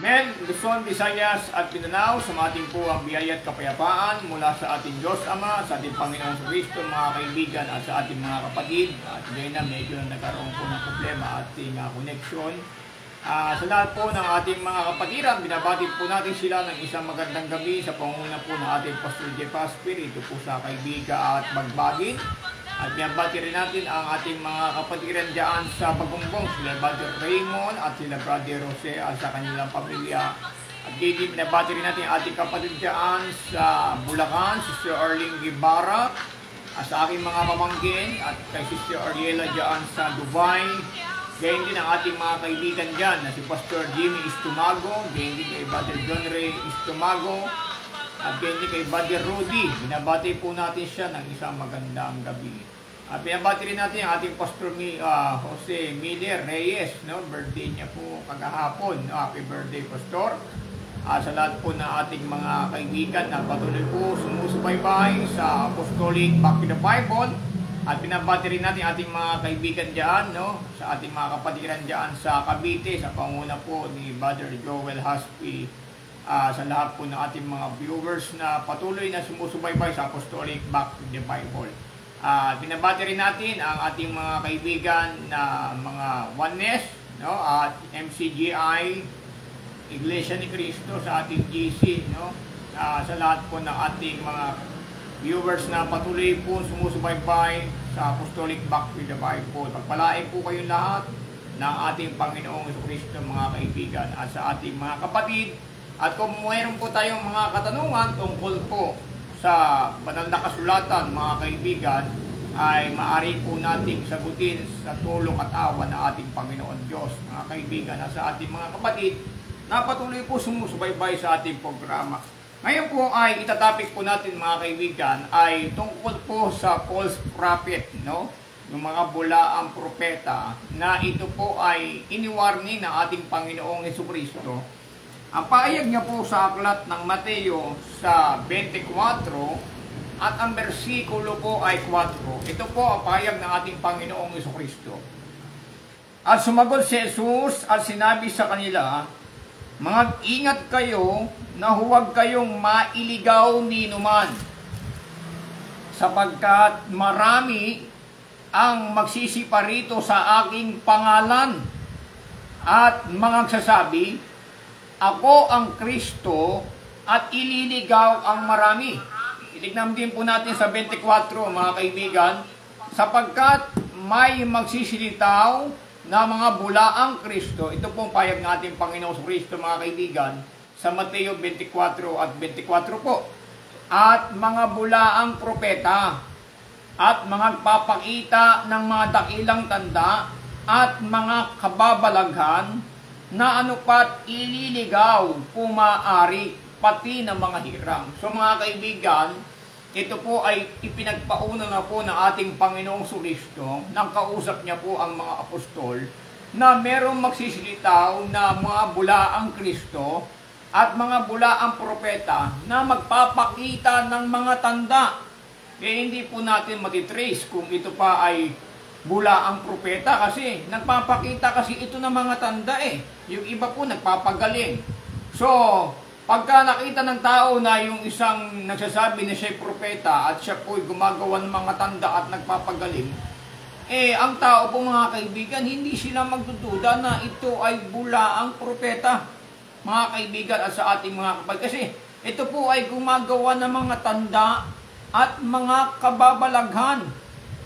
Men, Luzon, Visayas at Mindanao, sumating po ang biyaya at kapayapaan mula sa ating Diyos Ama, sa ating Panginoong Kristo, mga kaibigan, at sa ating mga kapatid. At ngayon na medyo nagkaroon po ng problema ating connection. Sa lahat po ng ating mga kapatiran, binabati po natin sila ng isang magandang gabi sa pangunguna po ng ating Pastor Jeff Asper, ito po sa kaibigan at magbagin. At binabati rin natin ang ating mga kapatiran dyan sa Bagumbong, sila Brother Raymond at sila Brother Jose at sa kanilang pamilya. At dito binabati rin natin ang ating kapatid dyan sa Bulacan, Sister Arlene Guevara, at sa aking mga pamangkin, at kay Sister Ariela dyan sa Dubai. Gayon din ang ating mga kaibigan dyan na si Pastor Jimmy Istumago, gayon din kay Brother John Ray Istumago, at gayon din kay Brother Rudy. Binabati po natin siya ng isang magandang gabi. At binabati rin natin ang ating Pastor Jose Miller Reyes, no? Birthday niya po kagahapon. Happy birthday, Pastor. Sa lahat po ng ating mga kaibigan na patuloy po sumusubaybay sa Apostolic Back to the Bible. At binabati rin natin ating mga kaibigan dyan, no? Sa ating mga kapatiran dyan sa Cavite, sa panguna po ni Brother Joel Haspi. Sa lahat po ng ating mga viewers na patuloy na sumusubaybay sa Apostolic Back to the Bible. Binabati rin natin ang ating mga kaibigan na mga Oneness, no? At MCGI, Iglesia ni Cristo, sa ating GC, no? Sa lahat po ng ating mga viewers na patuloy po sumusubaybay sa Apostolic Back to the Bible. Pagpalain po kayong lahat ng ating Panginoong Kristo, mga kaibigan, at sa ating mga kapatid. At kung mayroon po tayong mga katanungan tungkol po sa banal na kasulatan, mga kaibigan, ay maaari po nating sagutin sa tulong at awa ng ating Panginoon Diyos, mga kaibigan, at sa ating mga kapatid na patuloy po sumusubaybay sa ating programa. Ngayon po ay itatapik po natin, mga kaibigan, ay tungkol po sa false prophet, no? Yung mga bulaang propeta na ito po ay iniwarning ng ating Panginoong Jesucristo. Ang pahayag niya po sa aklat ng Mateo sa 24 at ang bersikulo po ay 4. Ito po ang pahayag ng ating Panginoong Jesucristo. At sumagot si Jesus at sinabi sa kanila, "Mag-ingat kayo na huwag kayong mailigaw ni numan, sapagkat marami ang magsisiparito sa aking pangalan at mga nagsasabi, ako ang Kristo, at ililigaw ang marami." Itignan din po natin sa 24, mga kaibigan, sapagkat may magsisilitaw na mga bulaang Kristo. Ito pong payag ng ating Panginoong Kristo, mga kaibigan, sa Mateo 24 at 24 po. At mga bulaang propeta, at mga papakita ng mga dakilang tanda, at mga kababalaghan, na anupat ililigaw pumaari pati ng mga hirang. So mga kaibigan, ito po ay ipinagpauna na po ng ating Panginoong Kristo nang kausap niya po ang mga apostol na merong magsisilitaw na mga bulaang Kristo at mga bulaang propeta na magpapakita ng mga tanda. Hindi po natin matitrace kung ito pa ay bulaang propeta kasi nagpapakita kasi ito ng mga tanda eh. Yung iba po nagpapagaling. So, pagka nakita ng tao na yung isang nagsasabi na siya'y propeta at siya po'y gumagawa ng mga tanda at nagpapagaling, ang tao po, mga kaibigan, hindi sila magdududa na ito ay bulaang propeta, mga kaibigan, at sa ating mga kapatid. Kasi ito po ay gumagawa ng mga tanda at mga kababalaghan.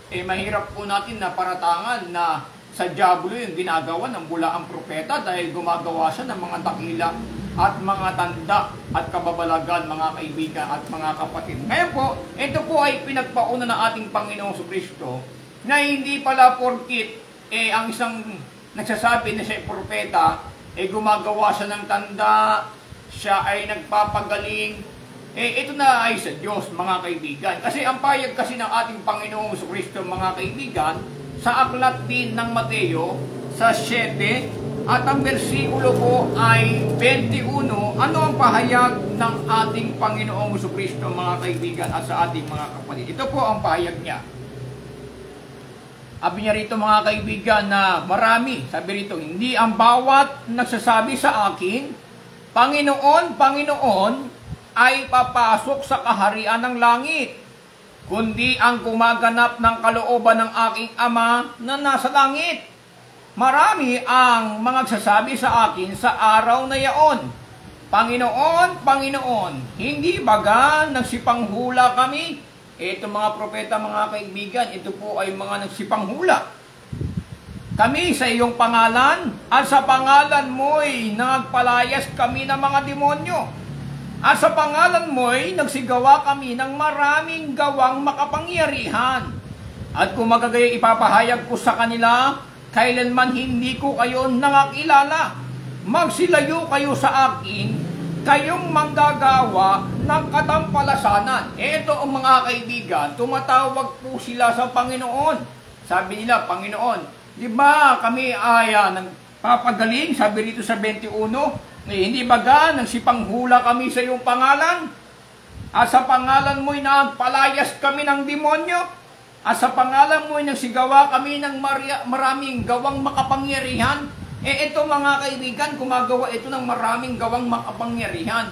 Mahirap po natin na paratangan na sa diablo yung ginagawa ng bulaang propeta dahil gumagawa siya ng mga dakila at mga tanda at kababalagan, mga kaibigan at mga kapatid. Ngayon po, ito po ay pinagpauna ng ating Panginoong Kristo na hindi pala porkit ang isang nagsasabi na siya ay propeta, gumagawa siya ng tanda, siya ay nagpapagaling, ito na ay sa Diyos, mga kaibigan. Kasi ang payag kasi ng ating Panginoong Kristo, mga kaibigan, sa aklat din ng Mateo, sa 7, at ang bersikulo po ay 21, ano ang pahayag ng ating Panginoong Kristo, mga kaibigan, at sa ating mga kapatid. Ito po ang pahayag niya. Sabi niya rito, mga kaibigan, na marami, sabi rito, hindi ang bawat nagsasabi sa akin, Panginoon, Panginoon ay papasok sa kaharian ng langit, kundi ang gumaganap ng kalooban ng aking Ama na nasa langit. Marami ang mga sasabi sa akin sa araw na yaon, Panginoon, Panginoon, hindi baga nagsipanghula kami? Ito mga propeta, mga kaibigan, ito po ay mga nagsipanghula. Kami sa iyong pangalan, at sa pangalan mo'y nagpalayas kami ng mga demonyo. At sa pangalan mo'y nagsigawa kami ng maraming gawang makapangyarihan. At kung magagaya ipapahayag ko sa kanila, kailanman hindi ko kayo nakakilala. Magsilayo kayo sa akin, kayong manggagawa ng katampalasanan. Ito ang mga kaibigan, tumatawag po sila sa Panginoon. Sabi nila, Panginoon, di ba kami ay nagpapagaling? Sabi rito sa 21, hindi baga nagsipanghula kami sa iyong pangalan? At sa pangalan mo'y nagpalayas kami ng demonyo? At sa pangalan mo'y nagsigawa kami ng maraming gawang makapangyarihan? Ito mga kaibigan, gumagawa ito ng maraming gawang makapangyarihan.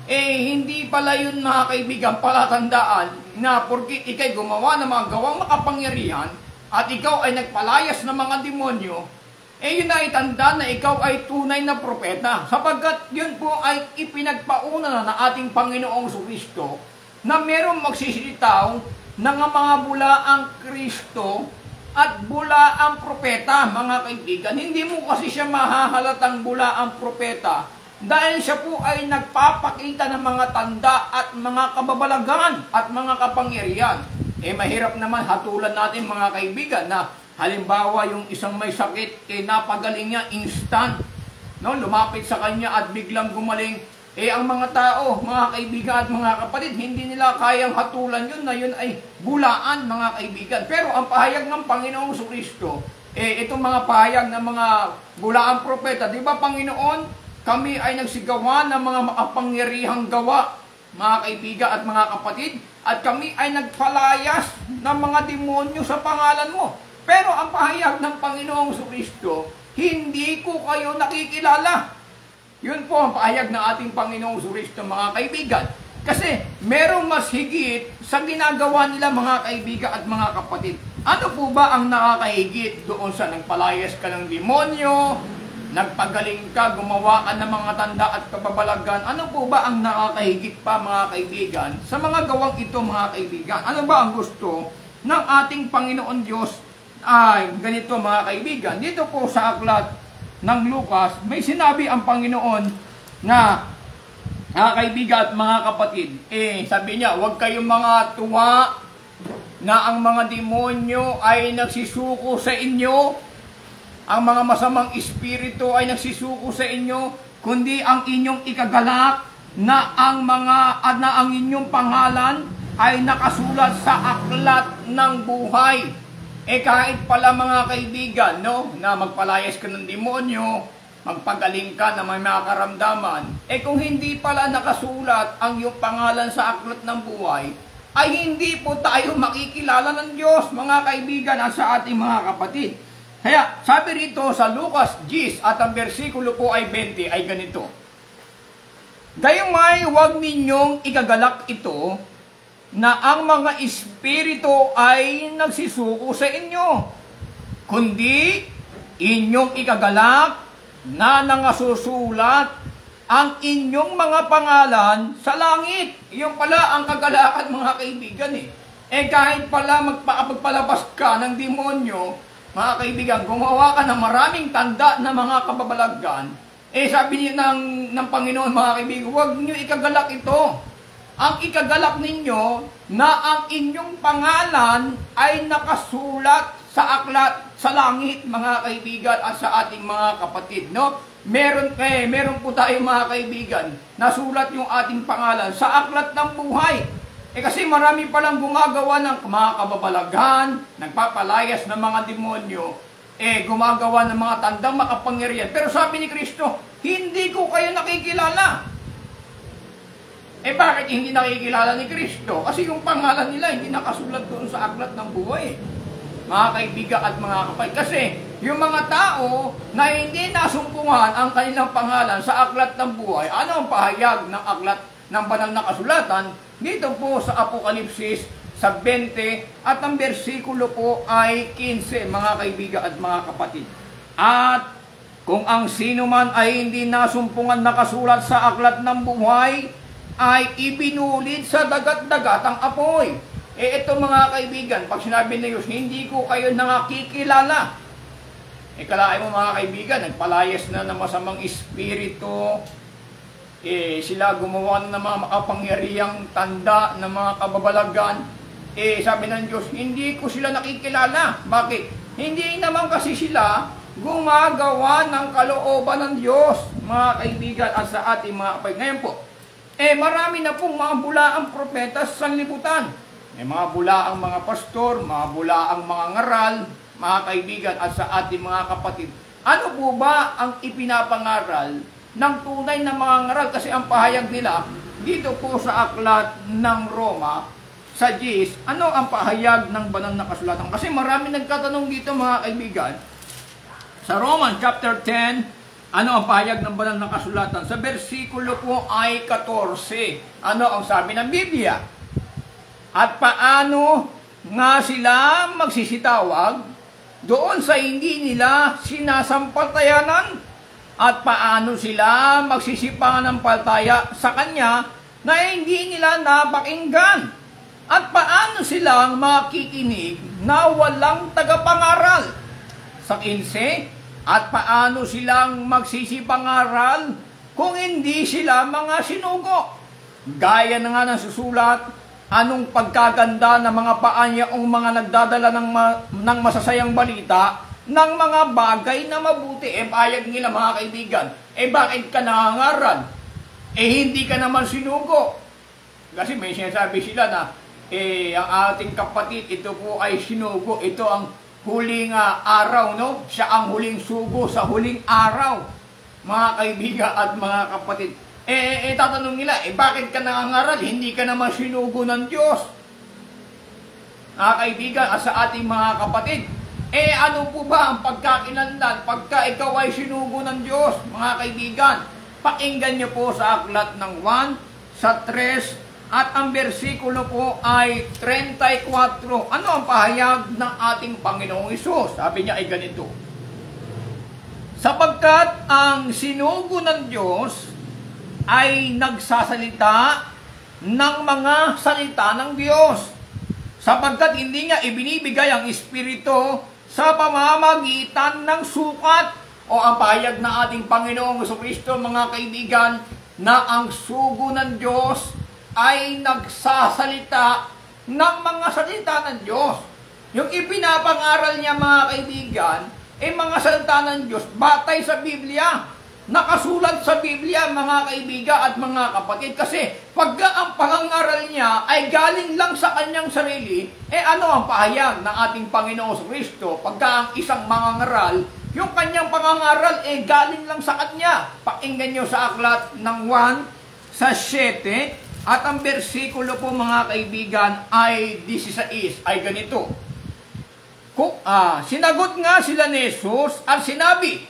Hindi pala yun mga kaibigan, palatandaan na porkit ikay gumawa ng mga gawang makapangyarihan at ikaw ay nagpalayas ng mga demonyo, yun ay tanda na ikaw ay tunay na propeta. Sapagkat yun po ay ipinagpauna na ng ating Panginoong Kristo na merong magsisilitaw ng mga bulaang Kristo at bulaang propeta, mga kaibigan. Hindi mo kasi siya mahahalatang bulaang propeta dahil siya po ay nagpapakita ng mga tanda at mga kababalagan at mga kapangyarihan. Mahirap naman hatulan natin mga kaibigan na halimbawa yung isang may sakit, napagaling niya instant. No? Lumapit sa kanya at biglang gumaling. Ang mga tao, mga kaibigan at mga kapatid, hindi nila kayang hatulan yun na yun ay bulaan, mga kaibigan. Pero ang pahayag ng Panginoong Kristo, itong mga pahayag ng mga bulaang propeta, di ba Panginoon, kami ay nagsigawa ng mga makapangyarihang gawa, mga kaibigan at mga kapatid, at kami ay nagpalayas ng mga demonyo sa pangalan mo. Pero ang pahayag ng Panginoong Kristo, hindi ko kayo nakikilala. Yun po ang pahayag ng ating Panginoong Kristo, mga kaibigan. Kasi merong mas higit sa ginagawa nila, mga kaibigan at mga kapatid. Ano po ba ang nakakahigit doon sa nagpalayas ka ng demonyo, nagpagaling ka, gumawa ka ng mga tanda at kababalagan? Ano po ba ang nakakahigit pa, mga kaibigan, sa mga gawang ito, mga kaibigan? Ano ba ang gusto ng ating Panginoon Diyos? Ganito, mga kaibigan. Dito po sa aklat ng Lucas, may sinabi ang Panginoon na, mga kaibigan at mga kapatid, sabi niya, huwag kayong mga tuwa na ang mga demonyo ay nagsisuko sa inyo, ang mga masamang espiritu ay nagsisuko sa inyo, kundi ang inyong ikagalak na ang inyong pangalan ay nakasulat sa aklat ng buhay. Kahit pala mga kaibigan, no, na magpalayas ka ng demonyo, magpagaling ka na may mga karamdaman, kung hindi pala nakasulat ang iyong pangalan sa aklat ng buhay, ay hindi po tayo makikilala ng Diyos, mga kaibigan at sa ating mga kapatid. Kaya sabi rito sa Lucas 10 at ang versikulo po ay 20 ay ganito, gayumay huwag ninyong ikagalak ito, na ang mga espiritu ay nagsisuko sa inyo, kundi inyong ikagalak na nangasusulat ang inyong mga pangalan sa langit. Yung pala ang kagalakan, mga kaibigan. Kahit pala magpalabas ka ng demonyo, mga kaibigan, gumawa ka ng maraming tanda na mga kababalagan, sabi niya ng Panginoon, mga kaibigan, huwag niyo ikagalak ito. Ang ikagalak ninyo na ang inyong pangalan ay nakasulat sa aklat sa langit, mga kaibigan at sa ating mga kapatid, no? Meron po tayo, mga kaibigan, nasulat yung ating pangalan sa aklat ng buhay. Kasi marami palang gumagawa ng mga kababalagan, nagpapalayas ng mga demonyo, gumagawa ng mga tandang makapangyarihan. Pero sabi ni Kristo, hindi ko kayo nakikilala. Bakit hindi nakikilala ni Kristo? Kasi yung pangalan nila hindi nakasulat doon sa aklat ng buhay. Mga kaibigan at mga kapatid. Kasi yung mga tao na hindi nasumpungan ang kanilang pangalan sa aklat ng buhay, ano ang pahayag ng aklat ng banal na kasulatan? Dito po sa Apokalipsis sa 20 at ang bersikulo po ay 15, mga kaibigan at mga kapatid. At kung ang sino man ay hindi nasumpungan nakasulat sa aklat ng buhay, ay ibinulid sa dagat-dagatang apoy. Ito mga kaibigan, pag sinabi ng Diyos, hindi ko kayo nakikilala. Kalahin mo mga kaibigan, nagpalayas na ng masamang espiritu, sila gumawa ng mga makapangyarihang tanda, ng mga kababalagan. Sabi ng Diyos, hindi ko sila nakikilala. Bakit? Hindi naman kasi sila gumagawa ng kalooban ng Diyos, mga kaibigan, at sa ating mga kapatid. Ngayon po, marami na pong mga bulaang propeta sa sanlibutan. Mga bulaang mga pastor, mga bulaang mga ngaral, mga kaibigan, at sa ating mga kapatid. Ano po ba ang ipinapangaral ng tunay na mga ngaral? Kasi ang pahayag nila, dito po sa aklat ng Roma, sa 10, ano ang pahayag ng banal na kasulatan? Kasi marami nagtatanong dito mga kaibigan, sa Romans chapter 10, ano ang pahayag ng banal na kasulatan? Sa bersikulo po ay 14, ano ang sabi ng Biblia? At paano nga sila magsisitawag doon sa hindi nila sinasampaltayanan? At paano sila magsisipangan ng paltaya sa Kanya na hindi nila napakinggan? At paano silang makikinig na walang tagapangaral? Sa 15, at paano silang magsisipangaral kung hindi sila mga sinugo? Gaya na nga ng susulat, anong pagkaganda ng mga paanyaong mga nagdadala ng masasayang balita, ng mga bagay na mabuti. Payag nila mga kaibigan, bakit ka nangangaral? Hindi ka naman sinugo. Kasi may sinasabi sila na, ang ating kapatid, ito po ay sinugo, ito ang huling araw, no? Siya ang huling sugo sa huling araw, mga kaibigan at mga kapatid. Tatanong nila, bakit ka nangangaral? Hindi ka naman sinugo ng Diyos. Mga kaibigan at sa ating mga kapatid, ano po ba ang pagkakinanlan pagka ikaw ay sinugo ng Diyos, mga kaibigan? Pakinggan niyo po sa aklat ng 1, sa 3, at ang bersikulo po ay 34. Ano ang pahayag ng ating Panginoong Hesus? Sabi niya ay ganito, sapagkat ang sinugo ng Diyos ay nagsasalita ng mga salita ng Diyos, sapagkat hindi niya ibinibigay ang Espiritu sa pamamagitan ng sukat. O ang pahayag ng ating Panginoong Jesucristo, mga kaibigan, na ang sugo ng Diyos ay nagsasalita ng mga salita ng Diyos. Yung ipinapangaral niya mga kaibigan, mga salita ng Diyos, batay sa Biblia, nakasulat sa Biblia mga kaibigan at mga kapatid. Kasi pagka ang pangangaral niya ay galing lang sa kanyang sarili, ano ang pahayag ng ating Panginoong Kristo? Pagka ang isang mangangaral, yung kanyang pangangaral galing lang sa kanya. Pakinggan nyo sa aklat ng 1, sa 7, at ang bersikulo po mga kaibigan ay 16, ay ganito. Sinagot nga sila ni Jesus at sinabi,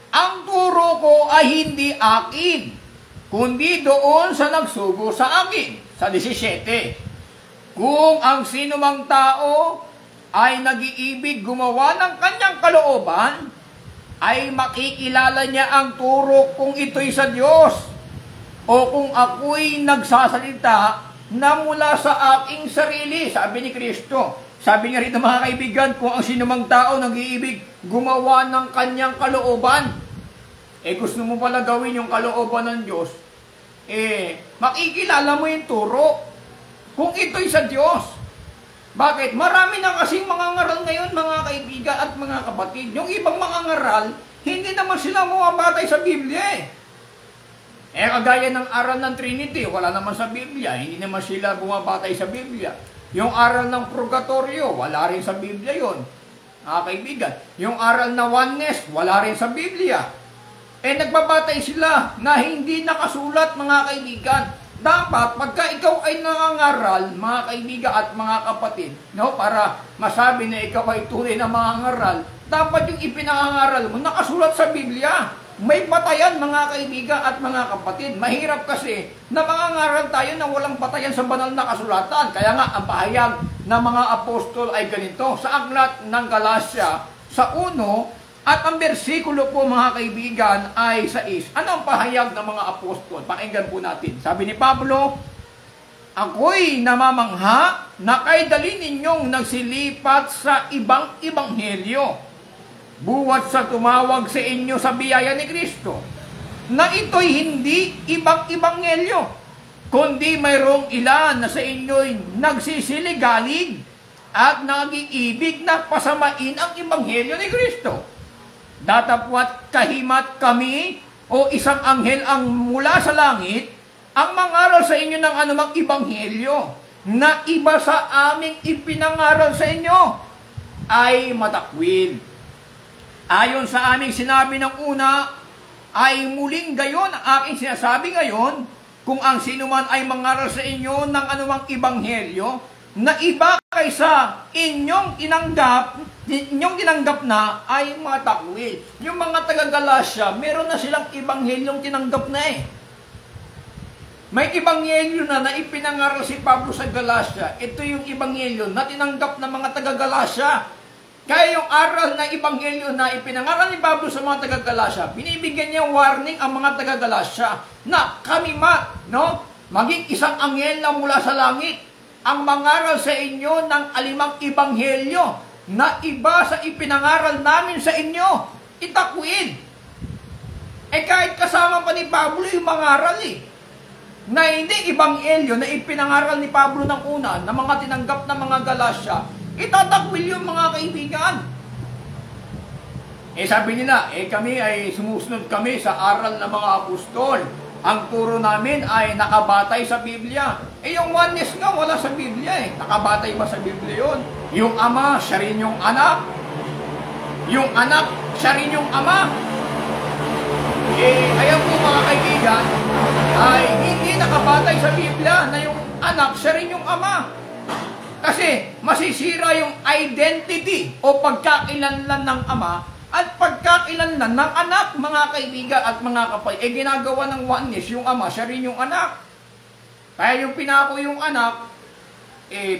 ang turo ko ay hindi akin, kundi doon sa nagsugo sa akin. Sa 17, kung ang sinumang tao ay nag-iibig gumawa ng kanyang kalooban, ay makikilala niya ang turo kung ito'y sa Diyos, o kung ako'y nagsasalita na mula sa aking sarili, sabi ni Kristo. Sabi niya rito mga kaibigan, kung ang sinumang tao nag-iibig gumawa ng kanyang kalooban, gusto mo pala gawin yung kalooban ng Diyos, makikilala mo yung turo kung ito'y sa Diyos. Bakit? Marami na kasing mga ngaral ngayon mga kaibigan at mga kapatid. Yung ibang mga ngaral, hindi naman sila bumabatay sa Biblia kagaya ng aral ng Trinity, wala naman sa Biblia, hindi naman sila bumabatay sa Biblia. Yung aral ng purgatorio, wala rin sa Biblia yon, mga kaibigan. Yung aral na oneness, wala rin sa Biblia. Nagbabatay sila na hindi nakasulat mga kaibigan. Dapat, pagka ikaw ay nangangaral, mga kaibigan at mga kapatid, para masabi na ikaw ay tunay na mangangaral, Dapat yung ipinangangaral mo, nakasulat sa Biblia. May batayan, mga kaibigan at mga kapatid. Mahirap kasi na mangangaral tayo na walang batayan sa banal na kasulatan. Kaya nga, ang pahayag ng mga apostol ay ganito. Sa aklat ng Galacia, sa 1, at ang bersikulo po, mga kaibigan, ay 6. Ano ang pahayag ng mga apostol? Pakinggan po natin. Sabi ni Pablo, ako'y namamangha na kay dali ninyong nagsilipat sa ibang ebanghelyo, buwat sa tumawag sa inyo sa biyaya ni Kristo, na ito'y hindi ibang ebanghelyo, kundi mayroong ilan na sa inyo'y nagsisiligalig at nag-iibig na pasamain ang ebanghelyo ni Kristo. Datapwat kahimat kami o isang anghel ang mula sa langit ang mangaral sa inyo ng anumang ebanghelyo na iba sa aming ipinangaral sa inyo ay matakwil. Ayon sa aming sinabi ng una, ay muling gayon ang aking sinasabi ngayon, kung ang sino man ay mangaral sa inyo ng anumang ebanghelyo na iba kaysa inyong tinanggap na ay matakwil. Yung mga taga-Galacia, meron na silang ebanghelyong tinanggap na eh. May ebanghelyo na ipinangaral si Pablo sa Galacia. Ito yung ebanghelyo na tinanggap ng mga taga-Galacia. Kaya yung aral na ebanghelyo na ipinangaral ni Pablo sa mga taga-Galacia, binibigyan niya warning ang mga taga-Galacia na kami maging isang anghel na mula sa langit ang mangaral sa inyo ng alimang ebanghelyo na iba sa ipinangaral namin sa inyo. Itakwin. Kahit kasama pa ni Pablo yung mangaral na hindi ebanghelyo na ipinangaral ni Pablo ng una na mga tinanggap na mga Galacia, itatakwil yung mga kaibigan. Sabi nila, kami ay sumusunod kami sa aral ng mga apostol. Ang turo namin ay nakabatay sa Biblia. Yung oneness nga wala sa Biblia Nakabatay ba sa Biblia yun? Yung ama, siya rin yung anak. Yung anak, siya rin yung ama. Ayan po mga kaibigan, ay hindi nakabatay sa Biblia na yung anak, siya rin yung ama. Kasi masisira yung identity o pagkakilanlan ng ama at pagkakilanlan ng anak, mga kaibigan at mga kapatid. Ginagawa ng oneness, yung ama, siya rin yung anak. Kaya yung pinako yung anak,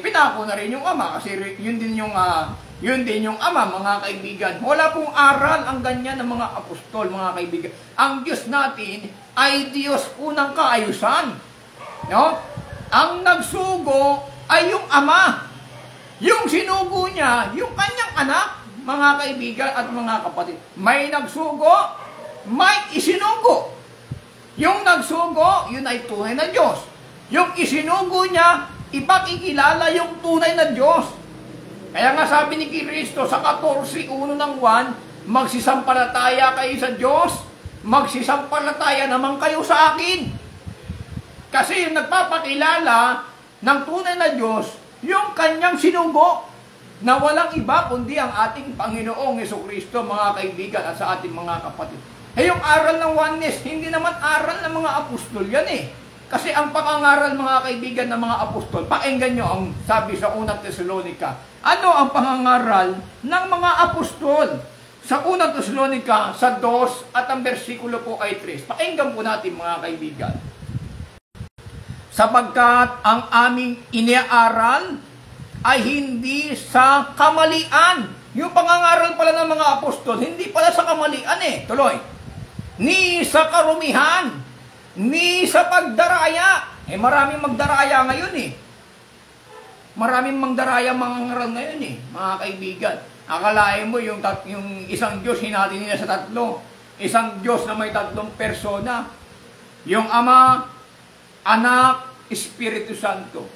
pinako na rin yung ama kasi yun din yung ama, mga kaibigan. Wala pong aral ang ganyan ng mga apostol, mga kaibigan. Ang Diyos natin ay Diyos unang kaayusan. Ang nagsugo ay yung ama. Yung sinugo niya, yung kanyang anak, mga kaibigan at mga kapatid. May nagsugo, may isinugo. Yung nagsugo, yun ay tunay na Diyos. Yung isinugo niya, ipakikilala yung tunay na Diyos. Kaya nga sabi ni Kristo sa 14:1 ng 1, magsisampalataya kayo sa Diyos, magsisampalataya naman kayo sa akin. Kasi yung nagpapakilala ng tunay na Diyos, yung kanyang sinugo, na walang iba kundi ang ating Panginoong Jesucristo, mga kaibigan at sa ating mga kapatid. Yung aral ng oneness, hindi naman aral ng mga apostol yan Kasi ang pangangaral, mga kaibigan, ng mga apostol, pakinggan nyo ang sabi sa unang Tesalonica. Ano ang pangangaral ng mga apostol? Sa unang Tesalonica, sa 2 at ang bersikulo po ay 3. Pakinggan po natin, mga kaibigan. Sapagkat ang aming iniaaral ay hindi sa kamalian. Yung pangangaral pala ng mga apostol, hindi pala sa kamalian Tuloy. Ni sa karumihan, ni sa pagdaraya. Maraming magdaraya ngayon Maraming magdaraya mangangaral ngayon mga kaibigan. Akalain mo yung isang Diyos hinati nila sa tatlo. Isang Diyos na may tatlong persona. Yung Ama, Anak, Espiritu Santo.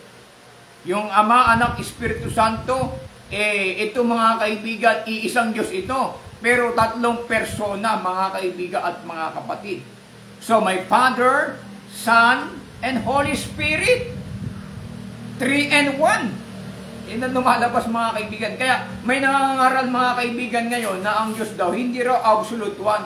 Yung Ama, Anak, Espiritu Santo, ito mga kaibigan, iisang Diyos ito. Pero tatlong persona, mga kaibigan at mga kapatid. So, may Father, Son, and Holy Spirit. 3 and 1. Yan ang lumalabas, mga kaibigan. Kaya may nangangaral, mga kaibigan, ngayon na ang Diyos daw, hindi raw absolute one.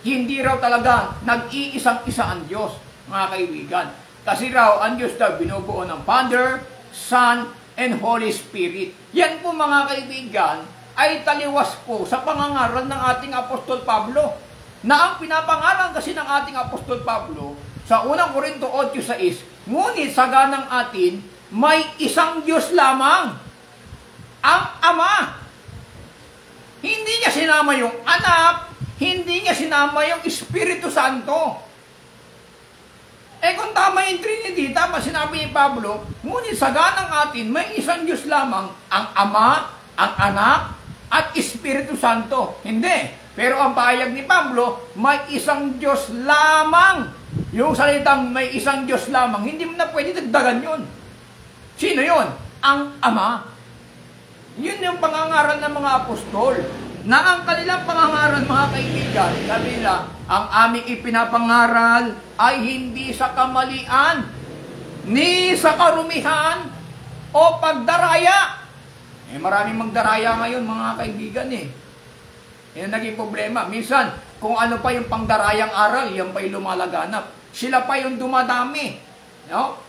Hindi raw talaga nag-iisang-isa ang Diyos, mga kaibigan. Kasi raw, ang Diyos daw binubuo ng Father, Son, and Holy Spirit. Yan po, mga kaibigan, ay taliwas po sa pangangaral ng ating Apostol Pablo. Na ang pinapangaral kasi ng ating Apostol Pablo sa unang Korinto 8:6, ngunit sa ganang atin, may isang Diyos lamang, ang Ama. Hindi niya sinama yung anak, hindi niya sinama yung Espiritu Santo. Kung tama yung Trinity, tama sinabi ni Pablo, ngunit sa ganang atin, may isang Diyos lamang, ang Ama, ang Anak, at Espiritu Santo. Hindi. Pero ang pahayag ni Pablo, may isang Diyos lamang. Yung salitang may isang Diyos lamang, hindi mo na pwede dagdagan yun. Sino yun? Ang Ama. Yun yung pangangaral ng mga apostol. Na ang kanilang pangangaral, mga kaibigan, sabi nila, ang aming ipinapangaral ay hindi sa kamalian, ni sa karumihan, o pagdaraya. Maraming magdaraya ngayon, mga kaibigan Yan naging problema. Minsan, kung ano pa yung pangdarayang aral, yan pa yung lumalaganap. Sila pa yung dumadami. No?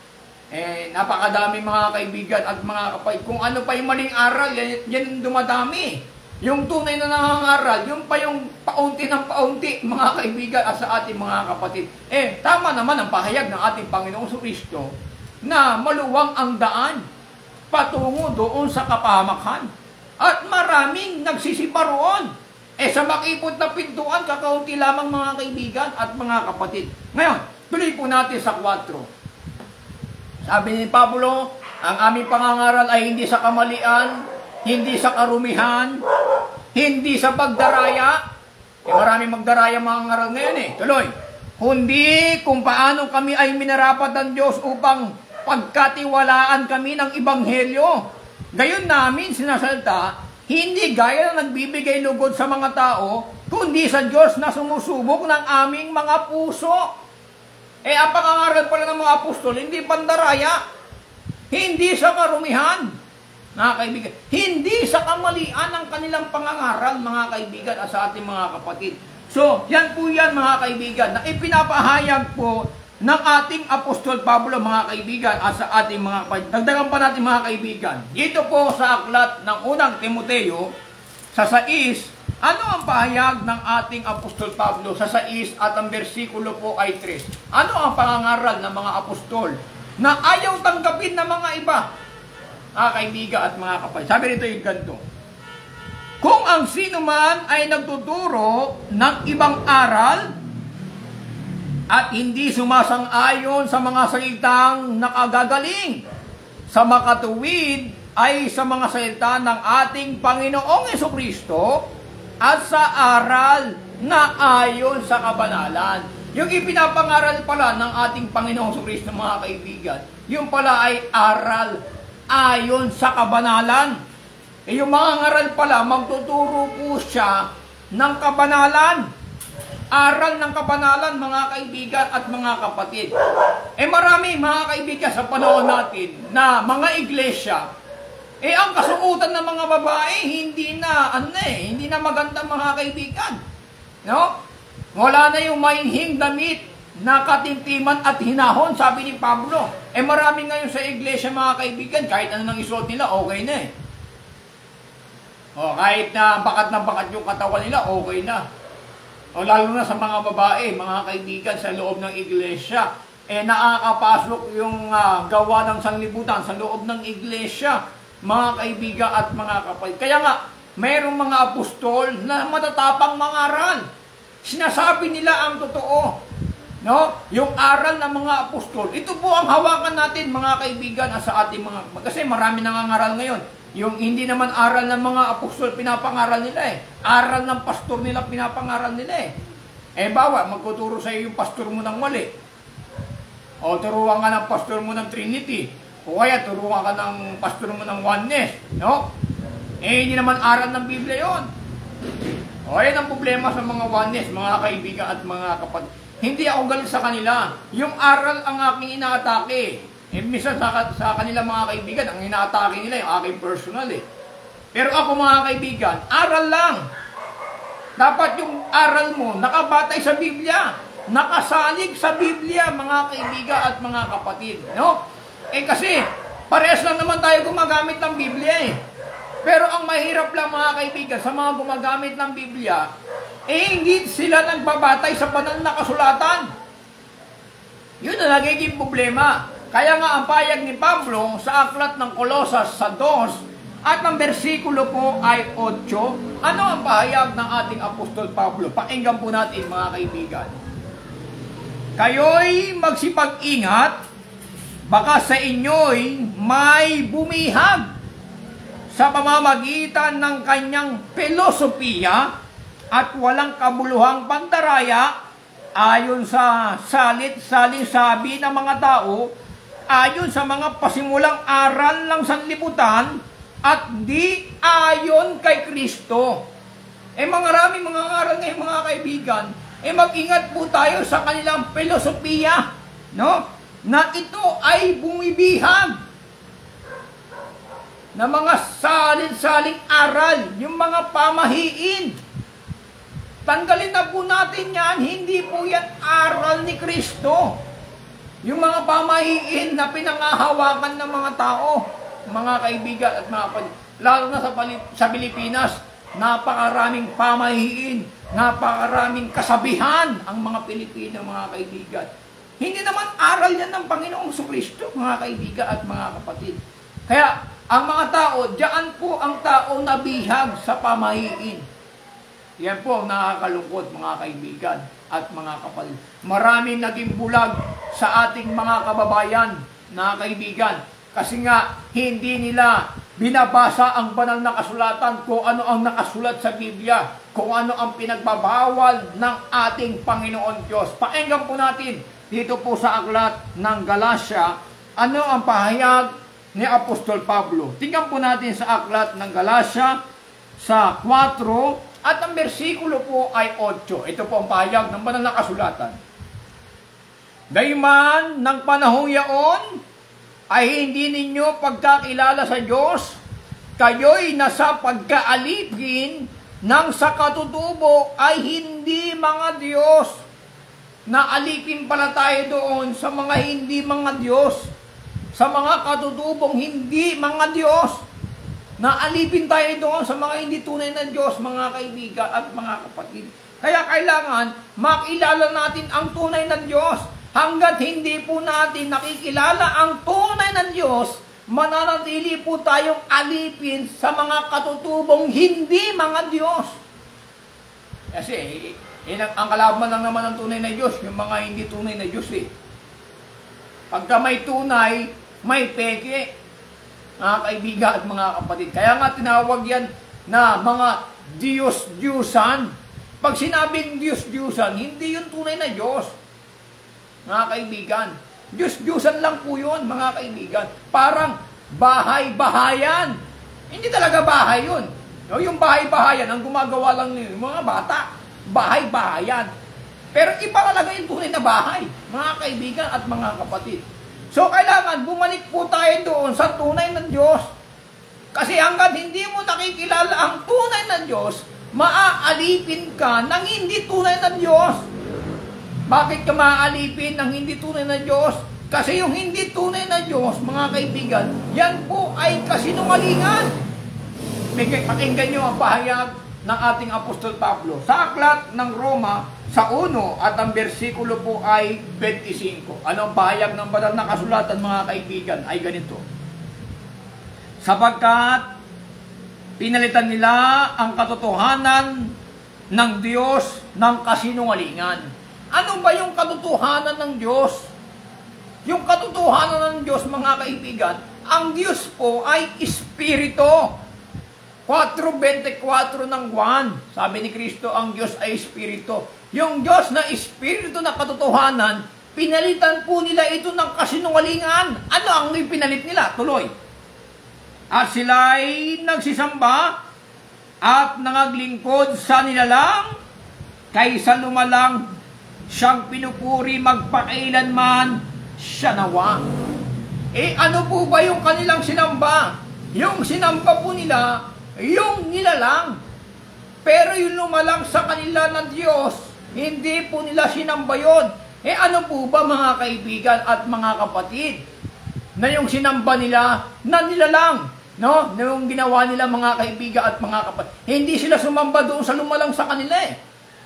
Napakadami mga kaibigan at mga kapatid. Kung ano pa yung maling aral, yan yung dumadami. Yung tunay na nangangaral, yung pa yung paunti ng paunti, mga kaibigan at sa ating mga kapatid. Tama naman ang pahayag ng ating Panginoong Kristo na maluwang ang daan patungo doon sa kapahamakan. At maraming nagsisipa roon. Sa makipot na pintuan, kakaunti lamang mga kaibigan at mga kapatid. Ngayon, tuloy po natin sa 4. Sabi ni Pablo, ang aming pangangaral ay hindi sa kamalian, hindi sa karumihan, hindi sa pagdaraya. Maraming magdaraya mga ngaral ngayon Tuloy. Kundi kung paano kami ay minarapat ng Diyos upang pagkatiwalaan kami ng Ebanghelyo. Gayon namin sinasalta, hindi gaya na nagbibigay lugod sa mga tao, kundi sa Diyos na sumusubok ng aming mga puso. Ang pangangaral pala ng mga apostol, hindi pandaraya, hindi sa karumihan, mga kaibigan, hindi sa kamalian ang kanilang pangangaral, mga kaibigan, at sa ating mga kapatid. So, yan po yan, mga kaibigan, na ipinapahayag po ng ating Apostol Pablo, mga kaibigan, at sa ating mga kapatid. Dagdagan pa natin, mga kaibigan. Dito po sa aklat ng unang Timoteo, sa 6, ano ang pahayag ng ating Apostol Pablo sa 6 at ang bersikulo po ay 3? Ano ang pangangaral ng mga apostol na ayaw tanggapin ng mga iba? Mga kaibigan at mga kapatid. Sabi rito yung ganito. Kung ang sino man ay nagtuturo ng ibang aral at hindi sumasang-ayon sa mga salitang nakagagaling, sa makatuwid ay sa mga salita ng ating Panginoong Jesucristo at sa aral na ayon sa kabanalan. Yung ipinapangaral pala ng ating Panginoong Jesucristo, mga kaibigan, yung pala ay aral ayon sa kabanalan. Yung mga ngaral pala, magtuturo po siya ng kabanalan. Aral ng kabanalan, mga kaibigan at mga kapatid. Marami, mga kaibigan, sa panahon natin na mga iglesia, ang kasuotan ng mga babae, hindi na maganda, mga kaibigan. No? Wala na yung mahinhing damit na katimtiman at hinahon, sabi ni Pablo. Marami ngayon sa iglesia, mga kaibigan, kahit ano nang isuot nila, okay na kahit na bakat yung katawan nila, okay na. Lalo na sa mga babae, mga kaibigan, sa loob ng iglesia, nakakapasok yung gawa ng sanlibutan sa loob ng iglesia, mga kaibigan at mga kapatid. Kaya nga, mayroong mga apostol na matatapang mangaral. Sinasabi nila ang totoo. No? Yung aral ng mga apostol. Ito po ang hawakan natin, mga kaibigan, at sa ating mga... Kasi marami nangangaral ngayon. Yung hindi naman aral ng mga apostol, pinapangaral nila Aral ng pastor nila, pinapangaral nila bawa, magtuturo sa iyo yung pastor mo ng mali. O turuan ka ng pastor mo ng Trinity. O kaya turuan ka ng pastor mo ng oneness. No? Hindi naman aral ng Biblia yon. O yan ang problema sa mga oneness, mga kaibigan at mga kapatid. Hindi ako galit sa kanila. Yung aral ang aking inaatake. Minsan sa kanila, mga kaibigan, ang inaatake nila yung aking personal Pero ako, mga kaibigan, aral lang. Dapat yung aral mo nakabatay sa Biblia. Nakasalig sa Biblia, mga kaibigan at mga kapatid. No? Kasi, parehas lang naman tayo gumagamit ng Biblia Pero ang mahirap lang mga kaibigan sa mga gumagamit ng Biblia, hindi sila nagbabatay sa banal na kasulatan. Yun ang nagiging problema. Kaya nga ang payag ni Pablo sa aklat ng Kolosas sa 2 at ang bersikulo po ay 8. Ano ang pahayag ng ating Apostol Pablo? Pakinggan po natin mga kaibigan. Kayo'y magsipag-ingat, baka sa inyo'y may bumihag sa pamamagitan ng kanyang filosofiya at walang kabuluhang pandaraya ayon sa salit-saling-sabi ng mga tao, ayon sa mga pasimulang aral ng sanlibutan, at di ayon kay Kristo. Maraming mga aral ngayon mga kaibigan, mag-ingat po tayo sa kanilang filosofiya, no? Na ito ay bumibihag na mga salin-saling aral, yung mga pamahiin. Tanggalin na po natin yan, hindi po yan aral ni Kristo. Yung mga pamahiin na pinangahawakan ng mga tao, mga kaibigan at mga kapatid, lalo na sa Pilipinas, napakaraming pamahiin, napakaraming kasabihan ang mga Pilipino, mga kaibigan. Hindi naman aral yan ng Panginoong Kristo, mga kaibigan at mga kapatid. Kaya, ang mga tao, diyan po ang tao nabihag sa pamahiin. Yan po ang nakakalungkot mga kaibigan at mga kapatid. Maraming naging bulag sa ating mga kababayan na kaibigan. Kasi nga, hindi nila binabasa ang banal na kasulatan kung ano ang nakasulat sa Biblia, kung ano ang pinagbabawal ng ating Panginoon Diyos. Pakinggan po natin dito po sa aklat ng Galacia, ano ang pahayag ni Apostol Pablo. Tingnan po natin sa aklat ng Galacia sa 4 at ang bersikulo po ay 8. Ito po ang pahayag ng banal na kasulatan. Gayman ng panahong yaon ay hindi ninyo pagkakilala sa Diyos, kayo'y nasa pagkaalipin ng sa katutubo ay hindi mga Diyos. Naalipin pala tayo doon sa mga hindi mga Diyos, sa mga katutubong hindi mga Diyos. Naalipin tayo doon sa mga hindi tunay na Diyos, mga kaibigan at mga kapatid. Kaya kailangan makilala natin ang tunay na Diyos. Hanggat hindi po natin nakikilala ang tunay na Diyos, mananatili po tayong alipin sa mga katutubong hindi mga Diyos. Kasi ang kalaban lang naman ng tunay na Diyos, yung mga hindi tunay na Diyos eh. Pagka may tunay, may peke, mga kaibigan at mga kapatid. Kaya nga tinawag yan na mga Diyos-Diyusan. Pag sinabing Diyos-Diyusan, hindi yun tunay na Diyos. Mga kaibigan, Diyos-Diyusan lang po yun, mga kaibigan. Parang bahay-bahayan. Hindi talaga bahay yun. Yung bahay-bahayan, ang gumagawa lang yung mga bata. Bahay-bahayan. Pero iba talaga yung tunay na bahay, mga kaibigan at mga kapatid. So, kailangan bumalik po tayo doon sa tunay ng Diyos. Kasi hanggat hindi mo nakikilala ang tunay ng Diyos, maaalipin ka ng hindi tunay na Diyos. Bakit ka maaalipin ng hindi tunay na Diyos? Kasi yung hindi tunay na Diyos, mga kaibigan, yan po ay kasinungalingan. Pakinggan nyo ang pahayag ng ating Apostol Pablo sa aklat ng Roma sa 1 at ang bersikulo po ay 25. Ano ang pahayag ng banal na kasulatan, mga kaibigan? Ay ganito. Sapagkat pinalitan nila ang katotohanan ng Diyos ng kasinungalingan. Ano ba yung katotohanan ng Diyos? Yung katotohanan ng Diyos, mga kaibigan, ang Diyos po ay Espiritu. 4:24 ng Juan, sabi ni Kristo, ang Diyos ay Espiritu. Yung Diyos na Espiritu na katotohanan, pinalitan po nila ito ng kasinungalingan. Ano ang pinalit nila? Tuloy. At sila'y nagsisamba at nangaglingkod sa nilalang kaysa lumalang siyang pinupuri magpakailanman siya nawa. Ano po ba yung kanilang sinamba? Yung sinamba po nila, yung nilalang. Pero yung lumalang sa kanila ng Diyos, hindi po nila sinamba yun. Ano po ba, mga kaibigan at mga kapatid? Na yung sinamba nila na nilalang. No? Yung ginawa nila mga kaibigan at mga kapatid. Hindi sila sumamba doon sa lumalang sa kanila eh.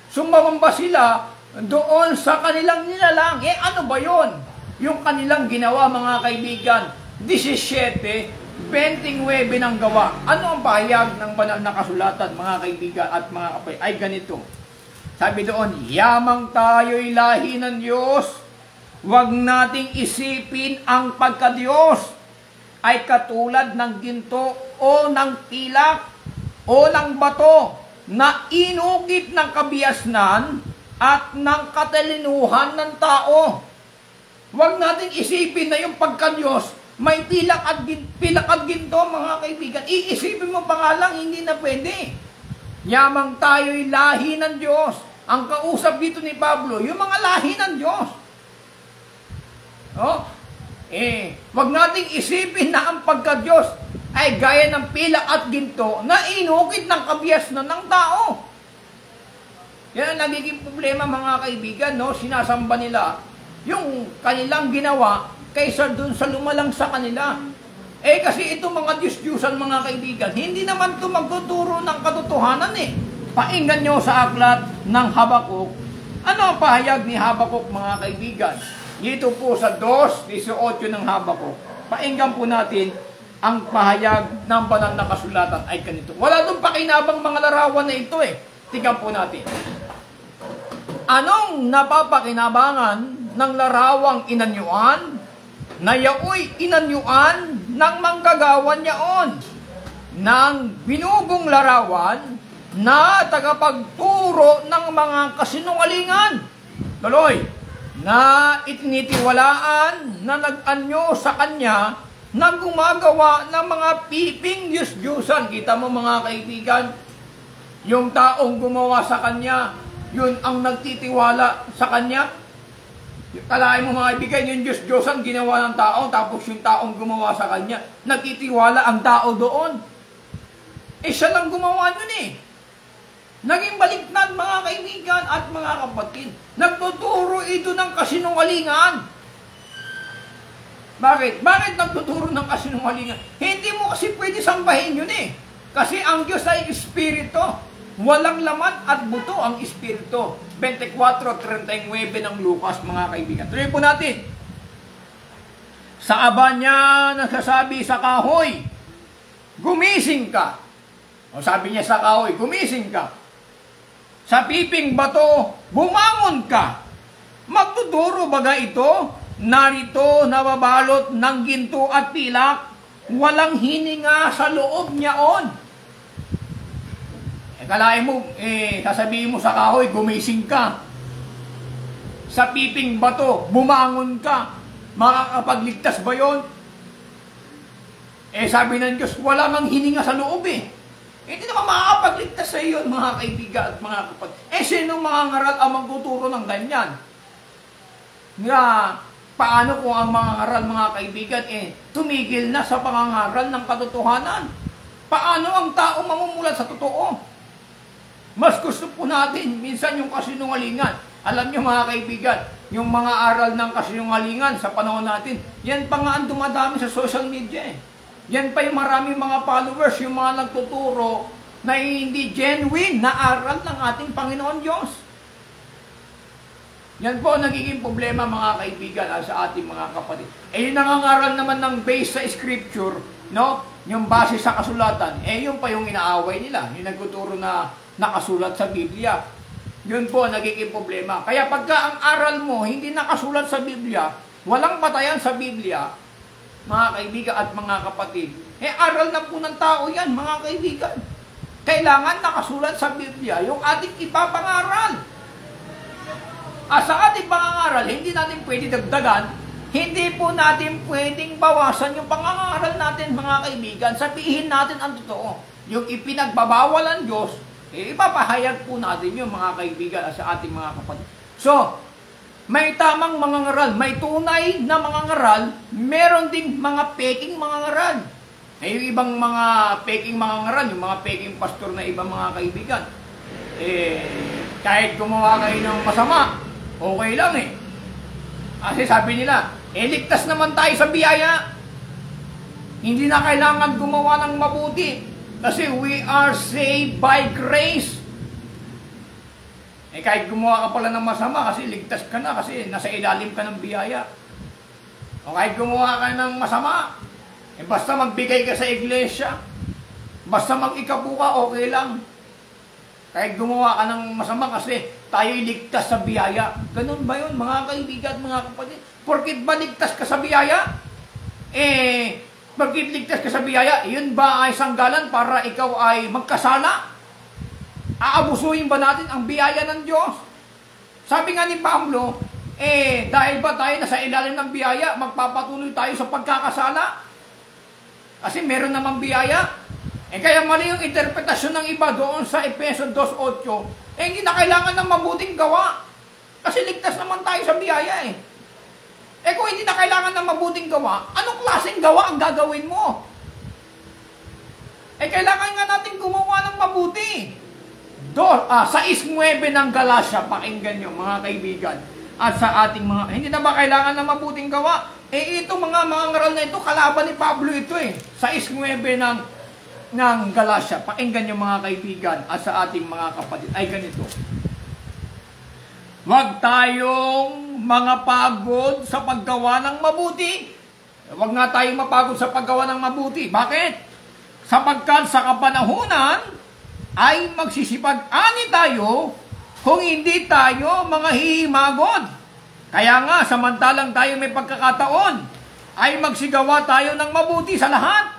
Sumamba sila doon sa kanilang nilalang. Eh ano ba yon? Yung kanilang ginawa mga kaibigan, 17:29 ng gawa. Ano ang pahayag ng banal na kasulatan mga kaibigan at mga kapatid? Ay ganito. Sabi doon, yamang tayo'y lahi ng Diyos, huwag nating isipin ang pagka-Diyos ay katulad ng ginto o ng pilak o ng bato na inukit ng kabiasnan at ng katalinuhan ng tao. Huwag nating isipin na yung pagka-Diyos may pilak at ginto mga kaibigan. Iisipin mo pa nga lang, hindi na pwede. Yamang tayo'y lahi ng Diyos. Ang kausap dito ni Pablo, yung mga lahi ng Diyos. Oh, wag nating isipin na ang pagka-Diyos ay gaya ng pilak at ginto na inukit ng kabiasnan ng tao. Yan ang nagiging problema mga kaibigan, no? Sinasamba nila yung kanilang ginawa kaysa dun sa lumalang sa kanila. Kasi ito mga Diyos-Diyusan mga kaibigan, hindi naman ito magtuturo ng katotohanan eh. Painggan nyo sa aklat ng Habakuk. Ano ang pahayag ni Habakuk mga kaibigan? Dito po sa 2:18 ng Habakuk. Painggan po natin ang pahayag ng banal na kasulatan ay ganito. Wala itong pakinabang mga larawan na ito eh. Tingnan po natin. Anong napapakinabangan ng larawang inanyuan na yaoy inanyuan ng manggagawan yaon ng binugong larawan na tagapagturo ng mga kasinungalingan. Tuloy, na itinitiwalaan na nag-anyo sa kanya na gumagawa ng mga piping Diyos-Diyusan. Kita mo mga kaibigan, yung taong gumawa sa kanya, yun ang nagtitiwala sa kanya. Kalahin mo mga kaibigan, yung Diyos-Diyosan ginawa ng tao, tapos yung taong gumawa sa kanya, nagtitiwala ang tao doon. Siya lang gumawa nun eh. Naging baliktad mga kaibigan at mga kapatid. Nagtuturo ito ng kasinungalingan. Bakit? Bakit nagtuturo ng kasinungalingan? Hindi mo kasi pwede sambahin yun eh. Kasi ang Diyos ay Espiritu. Walang laman at buto ang Espiritu. 24:39 ng Lucas mga kaibigan. Tuloy po natin. Sa aba niya nagsasabi sa kahoy, gumising ka. O sabi niya sa kahoy, gumising ka. Sa piping bato, bumangon ka. Magtuturo baga ito? Narito nababalot ng ginto at pilak, walang hininga sa loob niyaon. Kalahin mo, sasabihin mo sa kahoy, gumising ka. Sa piping bato, bumangon ka. Makakapagligtas ba yun? Sabi ng Diyos, wala mang hininga sa loob eh. Hindi naman makakapagligtas sa iyo, mga kaibigan at mga kapatid. Sino mga ngaral ang magtuturo ng ganyan? Nga, paano kung ang mga ngaral, mga kaibigan, tumigil na sa pangangaral ng katotohanan? Paano ang tao mamumulat sa totoo? Mas gusto po natin, minsan yung kasinungalingan. Alam niyo mga kaibigan, yung mga aral ng kasinungalingan sa panahon natin, yan pa nga ang dumadami sa social media eh. Yan pa yung maraming mga followers, yung mga nagtuturo na hindi genuine na aral ng ating Panginoon Diyos. Yan po nagiging problema mga kaibigan sa ating mga kapatid. Yung nangangaral naman ng base sa scripture, no? Yung base sa kasulatan, yun pa yung inaaway nila. Yung nagtuturo na nakasulat sa Biblia. Yun po nagiging problema. Kaya pagka ang aral mo hindi nakasulat sa Biblia, walang batayan sa Biblia, mga kaibigan at mga kapatid, aral na po ng tao yan, mga kaibigan. Kailangan nakasulat sa Biblia yung ating ipapangaral. Sa ating pangangaral, hindi natin pwede dagdagan, hindi po natin pwedeng bawasan yung pangangaral natin, mga kaibigan. Sabihin natin ang totoo. Yung ipinagbabawal ang Diyos, ipapahayag po natin yung mga kaibigan sa ating mga kapatid. So, may tamang mga ngaral, may tunay na mga ngaral, meron ding mga peking mga ngaral. Yung ibang mga peking mga ngaral, yung mga peking pastor na ibang mga kaibigan, kahit gumawa kayo ng masama, okay lang eh. Kasi sabi nila, ligtas naman tayo sa biyaya. Hindi na kailangan gumawa ng mabuti. Kasi we are saved by grace. Kahit gumawa ka pala ng masama, kasi ligtas ka na, kasi nasa ilalim ka ng biyaya. O kahit gumawa ka ng masama, basta magbigay ka sa iglesia, basta mag-ikabu ka, okay lang. Kahit gumawa ka ng masama, kasi tayo'y ligtas sa biyaya. Ganun ba yun, mga kaibigan, mga kapatid? Porkit ba ligtas ka sa biyaya? Porkit ligtas ka sa biyaya, yun ba ay sanggalan para ikaw ay magkasala? Aabusuhin ba natin ang biyaya ng Diyos? Sabi nga ni Pablo, dahil ba tayo nasa ilalim ng biyaya, magpapatuloy tayo sa pagkakasala? Kasi meron namang biyaya. Kaya mali yung interpretasyon ng iba doon sa Efeso 2:8, hindi na kailangan ng mabuting gawa. Kasi ligtas naman tayo sa biyaya kung hindi na kailangan ng mabuting gawa, anong klaseng gawa ang gagawin mo? Kailangan nga natin gumawa ng mabuti. 6:9 ng Galatia, pakinggan nyo mga kaibigan. At sa ating mga, hindi na ba kailangan ng mabuting gawa? Ito mga ngaral na ito, kalaban ni Pablo ito 6:9 ng Galatia. Pakinggan nyo mga kaibigan at sa ating mga kapatid. Ay ganito. Huwag tayong mga pagod sa paggawa ng mabuti. Huwag nga tayong mapagod sa paggawa ng mabuti. Bakit? Sapagkat sa kapanahunan ay magsisipag-ani tayo kung hindi tayo mga hihimagod. Kaya nga, samantalang tayo may pagkakataon, ay magsigawa tayo ng mabuti sa lahat.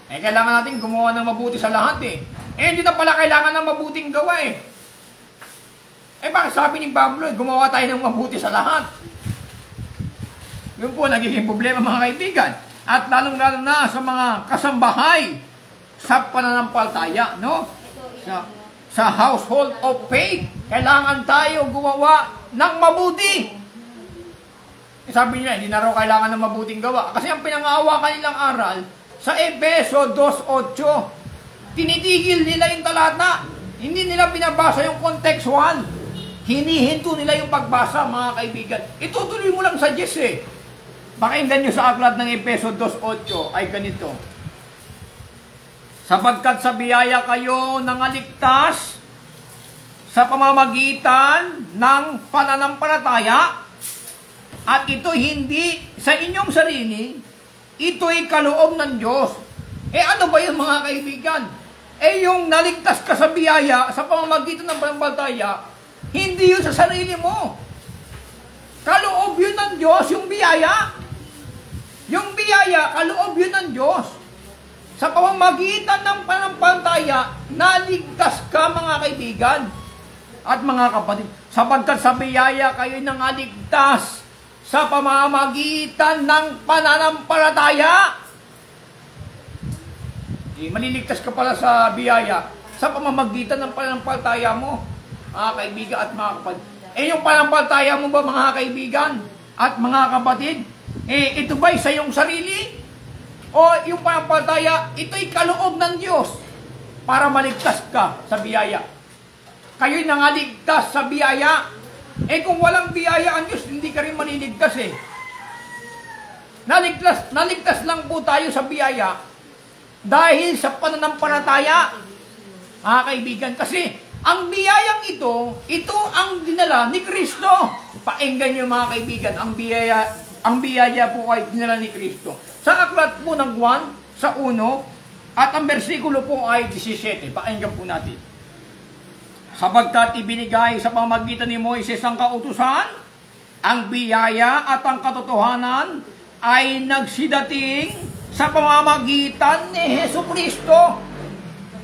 Kailangan natin gumawa ng mabuti sa lahat hindi na pala kailangan ng mabuting gawa bakit sabi ni Pablo, gumawa tayo ng mabuti sa lahat? Yun po, nagiging problema mga kaibigan. At lalong-lalo na sa mga kasambahay sa pananampalataya, no? Sa household of faith, kailangan tayo gumawa ng mabuti. Sabi nila, hindi na raw kailangan ng mabuting gawa. Kasi ang pinangahawakan nilang aral, sa Efeso 2:8, tinitigil nila yung talata. Hindi nila binabasa yung context 1. Hinihinto nila yung pagbasa, mga kaibigan. Itutuloy mo lang sa 10 Pakinggan nyo sa aklat ng Efeso 2:8 ay ganito. Sapagkat sa biyaya kayo nangaligtas sa pamamagitan ng pananampalataya, at ito hindi sa inyong sarili, ito'y kaloob ng Diyos. Ano ba yun mga kaibigan? Yung naligtas ka sa biyaya, sa pamamagitan ng pananampalataya, hindi yun sa sarili mo. Kaloob yun ng Diyos, yung biyaya. Yung biyaya, kaloob yun ng Diyos. Sa pamamagitan ng pananampalataya, naligtas ka mga kaibigan at mga kapatid. Sapagkat sa biyaya kayo nangaligtas sa pamamagitan ng pananampalataya. Maliligtas ka pala sa biyaya sa pamamagitan ng pananampalataya mo, mga kaibigan at mga kapatid. Yung pananampalataya mo ba mga kaibigan at mga kapatid, ito ba'y sa iyong sarili? O yung pananampalataya, ito'y kaloob ng Diyos para maligtas ka sa biyaya. Kayo'y nangaligtas sa biyaya. Kung walang biyaya ang Diyos, hindi ka rin maliligtas Naligtas lang po tayo sa biyaya dahil sa pananampalataya, mga kaibigan. Kasi ang biyayang ito ang dinala ni Kristo. Pakinggan niyo mga kaibigan, ang biyaya po ay dinala ni Kristo. Sa aklat po ng Juan, sa 1, at ang bersikulo po ay 17. Pakinggan po natin. Sapagkat ibinigay sa pamamagitan ni Moises ang kautusan, ang biyaya at ang katotohanan ay nagsidating sa pamamagitan ni Jesucristo.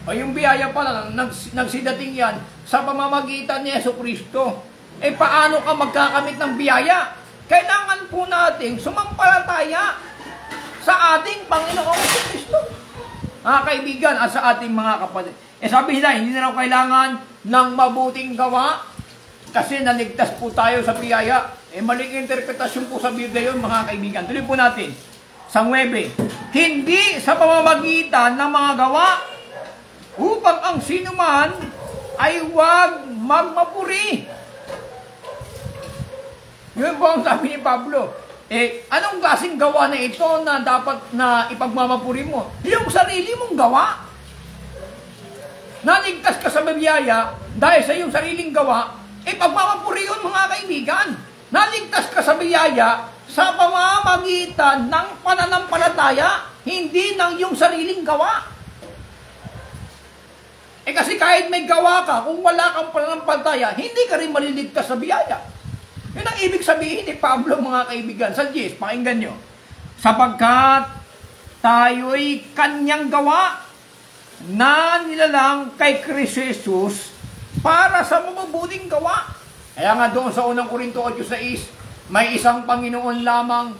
O yung biyaya pala, nagsidating yan sa pamamagitan ni Jesucristo. Paano ka magkakamit ng biyaya? Kailangan po nating sumampalataya sa ating Panginoong Jesucristo. Mga kaibigan at sa ating mga kapatid. Sabi nila, hindi na kailangan ng mabuting gawa kasi naligtas po tayo sa biyaya. Maling interpretasyon po sa Biblia yun, mga kaibigan. Tuloy po natin. Sa 9, hindi sa pamamagitan ng mga gawa upang ang sinuman ay huwag magmapuri. Yun po ang sabi ni Pablo. Anong klaseng gawa na ito na dapat na ipagmamapuri mo? Yung sarili mong gawa. Naligtas ka sa biyaya dahil sa iyong sariling gawa, pagmamapuri yun mga kaibigan. Naligtas ka sa biyaya sa pamamagitan ng pananampalataya, hindi ng iyong sariling gawa. Kasi kahit may gawa ka, kung wala kang pananampalataya, hindi ka rin maliligtas sa biyaya. Yun ang ibig sabihin ni Pablo mga kaibigan. Sa 10, pakinggan nyo. Sapagkat tayo'y kanyang gawa na nilalang kay Kristo Jesus para sa mabubuting gawa. Kaya nga doon sa unang Korinto 8:6, may isang Panginoon lamang,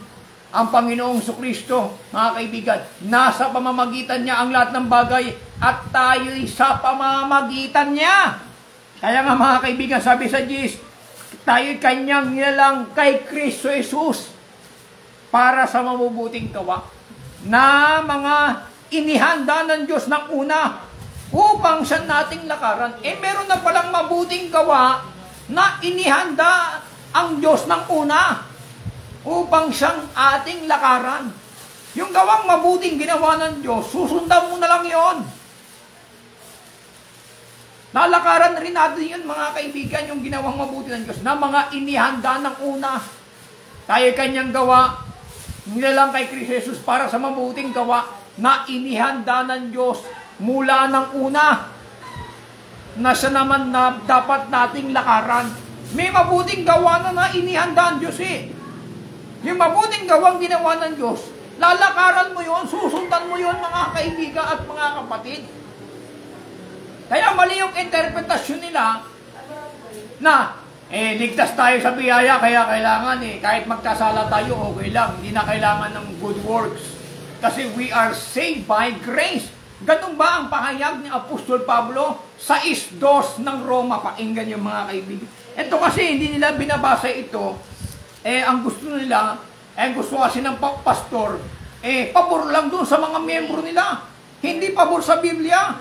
ang Panginoong Kristo, mga kaibigan. Nasa pamamagitan niya ang lahat ng bagay at tayo'y sa pamamagitan niya. Kaya nga mga kaibigan, sabi sa 10, tayo'y kanyang nilalang kay Kristo Jesus para sa mabubuting gawa na mga inihanda ng Diyos ng una upang siya nating lakaran. Meron na palang mabuting gawa na inihanda ang Diyos ng una upang siyang ating lakaran. Yung gawang mabuting ginawa ng Diyos, susundan mo na lang yon. Nalakaran rin natin yun mga kaibigan, yung ginawang mabuti ng Diyos na mga inihanda ng una. Tayo kanyang gawa, nilalang kay Kristo Jesus para sa mabuting gawa na inihanda ng Diyos mula ng una, na siya naman na dapat nating lakaran. May mabuting gawa na inihanda ng Diyos Yung mabuting gawang ginawa ng Diyos, lalakaran mo yon, susundan mo yon mga kaibigan at mga kapatid. Kaya mali yung interpretasyon nila na ligtas tayo sa biyaya, kaya kailangan kahit magkasala tayo, okay lang. Hindi na kailangan ng good works. Kasi we are saved by grace. Ganun ba ang pahayag ni Apostol Pablo sa 6:2 ng Roma? Pakinggan yung mga kaibigan. Ito kasi hindi nila binabasa ito. Ang gusto nila, gusto kasi ng pastor, pabor lang doon sa mga miyembro nila. Hindi pabor sa Biblia.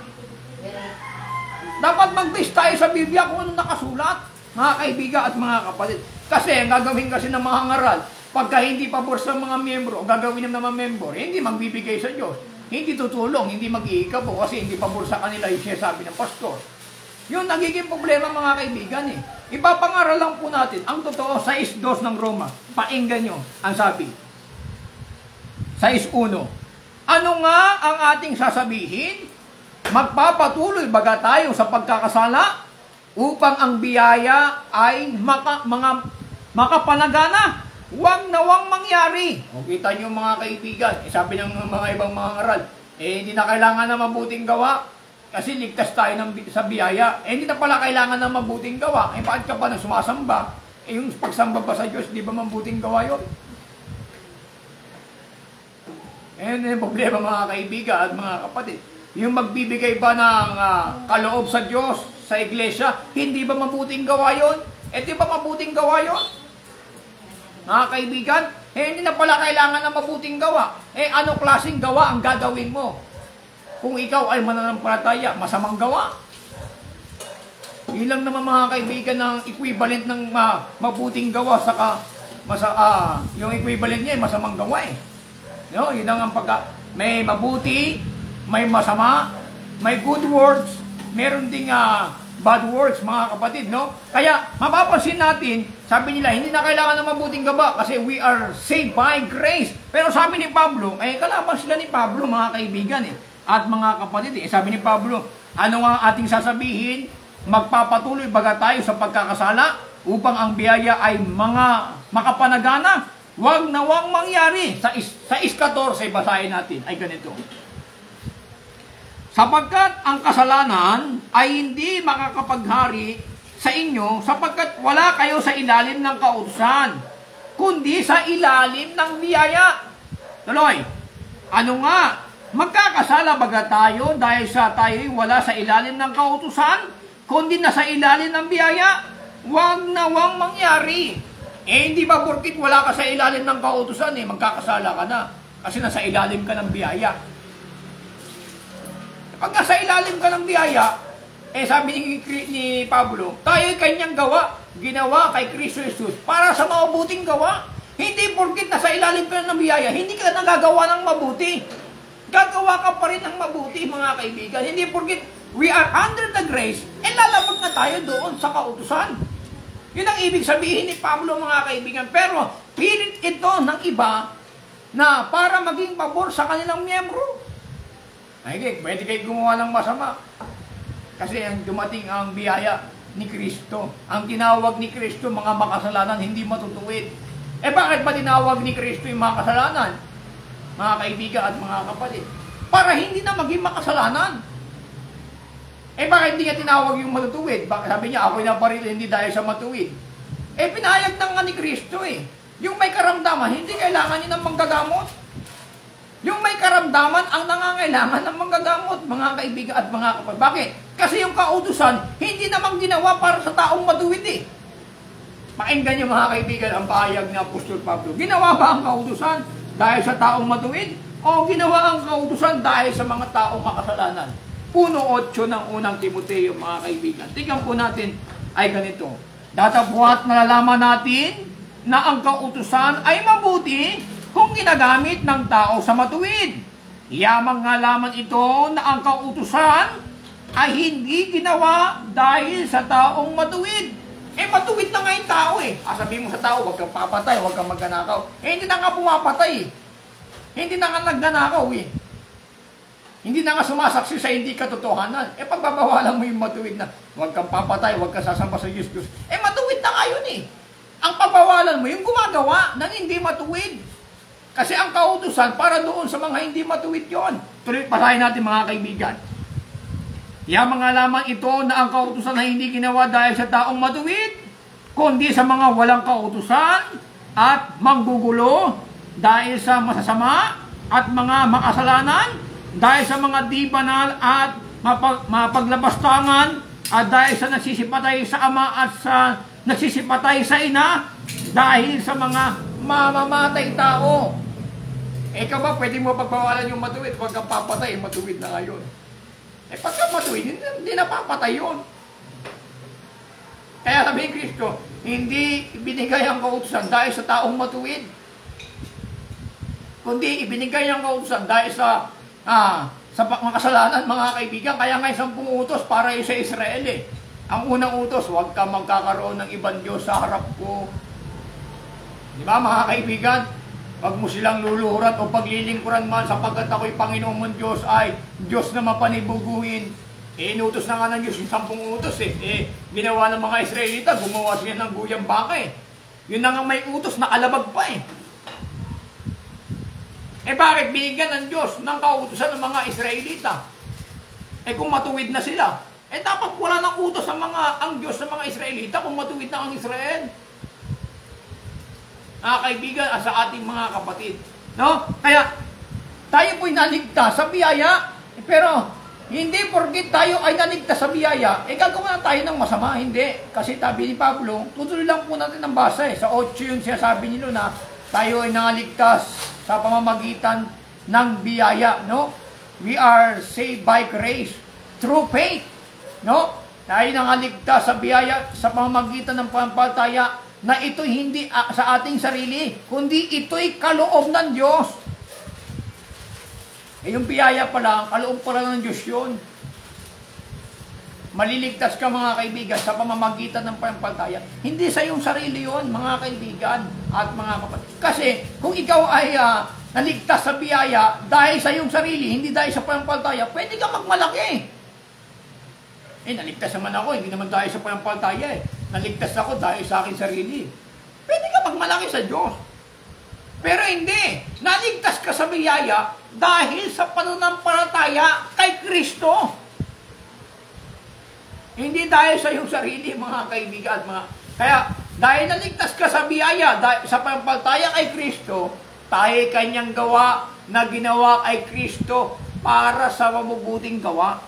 Dapat mag-base tayo sa Biblia kung ano nakasulat, mga kaibigan at mga kapatid. Kasi ang gagawin kasi ng mga ngaral, pagka hindi pabor sa mga miyembro, gagawin ng mga miyembro, hindi magbibigay sa Diyos. Hindi tutulong, hindi mag-iikabo kasi hindi pabor sa kanila yung sinasabi ng pastor. Yun nagiging problema mga kaibigan Ipapangaral lang po natin ang totoo sa 6:2 ng Roma. Painggan nyo ang sabi. Sa 6:1. Ano nga ang ating sasabihin? Magpapatuloy baga tayo sa pagkakasala upang ang biyaya ay makapanagana? Huwag nawang mangyari. O kita nyo mga kaibigan, sabi ng mga ibang mga ngaral, hindi na kailangan na mabuting gawa kasi ligtas tayo sa biyaya. Hindi na pala kailangan ng mabuting gawa. Bakit ka pa nang sumasamba? Yung pagsamba ba sa Diyos, di ba mabuting gawa yun? Yung problema mga kaibigan at mga kapatid. Yung magbibigay ba ng kaloob sa Diyos, sa iglesia, hindi ba mabuting gawa yun? Di ba mabuting gawa yun? Mga kaibigan, hindi na pala kailangan ng mabuting gawa. Ano klaseng gawa ang gagawin mo? Kung ikaw ay mananampalataya, masamang gawa. Ilang naman mga kaibigan ng equivalent ng mabuting gawa saka yung equivalent niya ay masamang gawa No, yun ang may mabuti, may masama, may good works, meron ding bad works, mga kapatid, no? Kaya, mapapansin natin, sabi nila, hindi na kailangan ng mabuting gawa kasi we are saved by grace. Pero sabi ni Pablo, kalaban sila ni Pablo, mga kaibigan, at mga kapatid, sabi ni Pablo, ano nga ating sasabihin? Magpapatuloy baga tayo sa pagkakasala upang ang biyaya ay makapanagana. Huwag nawang mangyari. Sa 14, basahin natin, ay ganito. Sapagkat ang kasalanan ay hindi makakapaghari sa inyo sapagkat wala kayo sa ilalim ng kautusan, kundi sa ilalim ng biyaya. Tuloy, ano nga? Magkakasala baga tayo dahil sa tayo'y wala sa ilalim ng kautusan, kundi na sa ilalim ng biyaya? Huwag nawang mangyari. Hindi ba porkit wala ka sa ilalim ng kautusan, magkakasala ka na kasi nasa ilalim ka ng biyaya. Pag nasa ilalim ka ng biyaya, sabi ni Pablo, tayo'y kanyang ginawa kay Kristo Jesus para sa mabuting gawa. Hindi porkit nasa ilalim ka ng biyaya, hindi ka nagagawa ng mabuti. Gagawa ka pa rin ng mabuti, mga kaibigan. Hindi porkit we are under the grace, lalabag na tayo doon sa kautusan. Yun ang ibig sabihin ni Pablo, mga kaibigan. Pero pilit ito ng iba na para maging pabor sa kanilang miyembro. Ay, pwede kayo gumawa ng masama. Kasi ang dumating ang biyaya ni Kristo. Ang tinawag ni Kristo, mga makasalanan, hindi matutuwid. Bakit ba tinawag ni Kristo yung mga kasalanan? Mga kaibigan at mga kapatid. Para hindi na maging makasalanan. Bakit hindi niya tinawag yung matutuwid? Sabi niya, ako'y naparito hindi dahil sa matuwid. Pinahayag na nga ni Kristo Yung may karamdaman, hindi kailangan niya ng manggagamot. Yung may karamdaman, ang nangangailangan ng manggagamot, mga kaibigan at mga kapatid. Bakit? Kasi yung kautusan, hindi namang ginawa para sa taong matuwid Pakinggan niyo, mga kaibigan, ang pahayag ni Apostol Pablo. Ginawa ba ang kautusan dahil sa taong matuwid? O ginawa ang kautusan dahil sa mga taong makasalanan? 1:8 ng unang Timoteo, mga kaibigan. Tingnan po natin ay ganito. Datapwat nalalaman natin na ang kautusan ay mabuti kung ginagamit ng tao sa matuwid. Yamang nga laman ito na ang kautusan ay hindi ginawa dahil sa taong matuwid. Matuwid na nga yung tao sabihin mo sa tao, huwag kang papatay, huwag kang magnanakaw. Hindi na nga pumapatay Hindi na nga nagnanakaw Hindi na nga sumasaksi sa hindi katotohanan. Pagbabawalan mo yung matuwid na, huwag kang papatay, huwag kang sasamba sa Diyos. Matuwid na nga yun Ang pagbawalan mo, yung gumagawa ng hindi matuwid. Kasi ang kautusan para doon sa mga hindi matuwid yon. Tuloy, pasahin natin, mga kaibigan. Yang mga lamang ito na ang kautusan na hindi ginawa dahil sa taong matuwid, kundi sa mga walang kautusan at manggugulo dahil sa masasama at mga makasalanan, dahil sa mga di banal at mapaglabastangan, at dahil sa nagsisipatay sa ama at sa nagsisipatay sa ina, dahil sa mga mamamatay tao. Ikaw ba, pwede mo pagbawalan yung matuwid? Huwag kang papatay, matuwid na ngayon. Pagka matuwid, hindi napapatay yun. Kaya sabi ni Kristo, hindi ibinigay ang kautusan dahil sa taong matuwid, kundi ibinigay ang kautusan dahil sa kasalanan, mga kaibigan. Kaya nga 10 utos para sa Israel Ang unang utos, huwag ka magkakaroon ng ibang Diyos sa harap ko. Di ba, mga kaibigan? Pag mo silang luluhuran o paglilingkuran man, sapagkat ako'y Panginoon mong Diyos ay Diyos na mapanibuguhin. Inutos na nga ng Diyos yung 10 utos ginawa ng mga Israelita, gumawa sila ng guyang baka Yun na nga may utos, nakalabag pa bakit binigyan ng Diyos ng kautusan ng mga Israelita? Kung matuwid na sila, dapat wala ng utos ang Diyos sa mga Israelita kung matuwid na ang Israel. Kaibigan, sa ating mga kapatid. No? Kaya, tayo po'y naligtas sa biyaya, pero hindi porkit tayo ay naligtas sa biyaya, gagawa na tayo ng masama. Hindi. Kasi sabi ni Pablo, tutuloy lang po natin ang basa Sa 8 yun siya sabi nilo na tayo ay nangaligtas sa pamamagitan ng biyaya. No? We are saved by grace through faith. No? Tayo nangaligtas sa biyaya sa pamamagitan ng pampalaya na ito'y hindi sa ating sarili, kundi ito'y kaloob ng Diyos. Yung biyaya pala, kaloob pala ng Diyos yun. Maliligtas ka, mga kaibigan, sa pamamagitan ng pampalaya. Hindi sa iyong sarili yun, mga kaibigan at mga kapatid. Kasi kung ikaw ay naligtas sa biyaya dahil sa iyong sarili, hindi dahil sa pampalaya, pwede ka magmalaki. Naligtas naman ako, hindi naman dahil sa pampalaya Naligtas ako dahil sa akin sarili. Pwede ka magmalaki sa Diyos. Pero hindi. Naligtas ka sa biyaya dahil sa pananampalataya kay Kristo. Hindi dahil sa iyong sarili, mga kaibigan. Kaya, dahil naligtas ka sa biyaya, sa pampalaya kay Kristo, tayo kanyang gawa na ginawa kay Kristo para sa mabubuting gawa.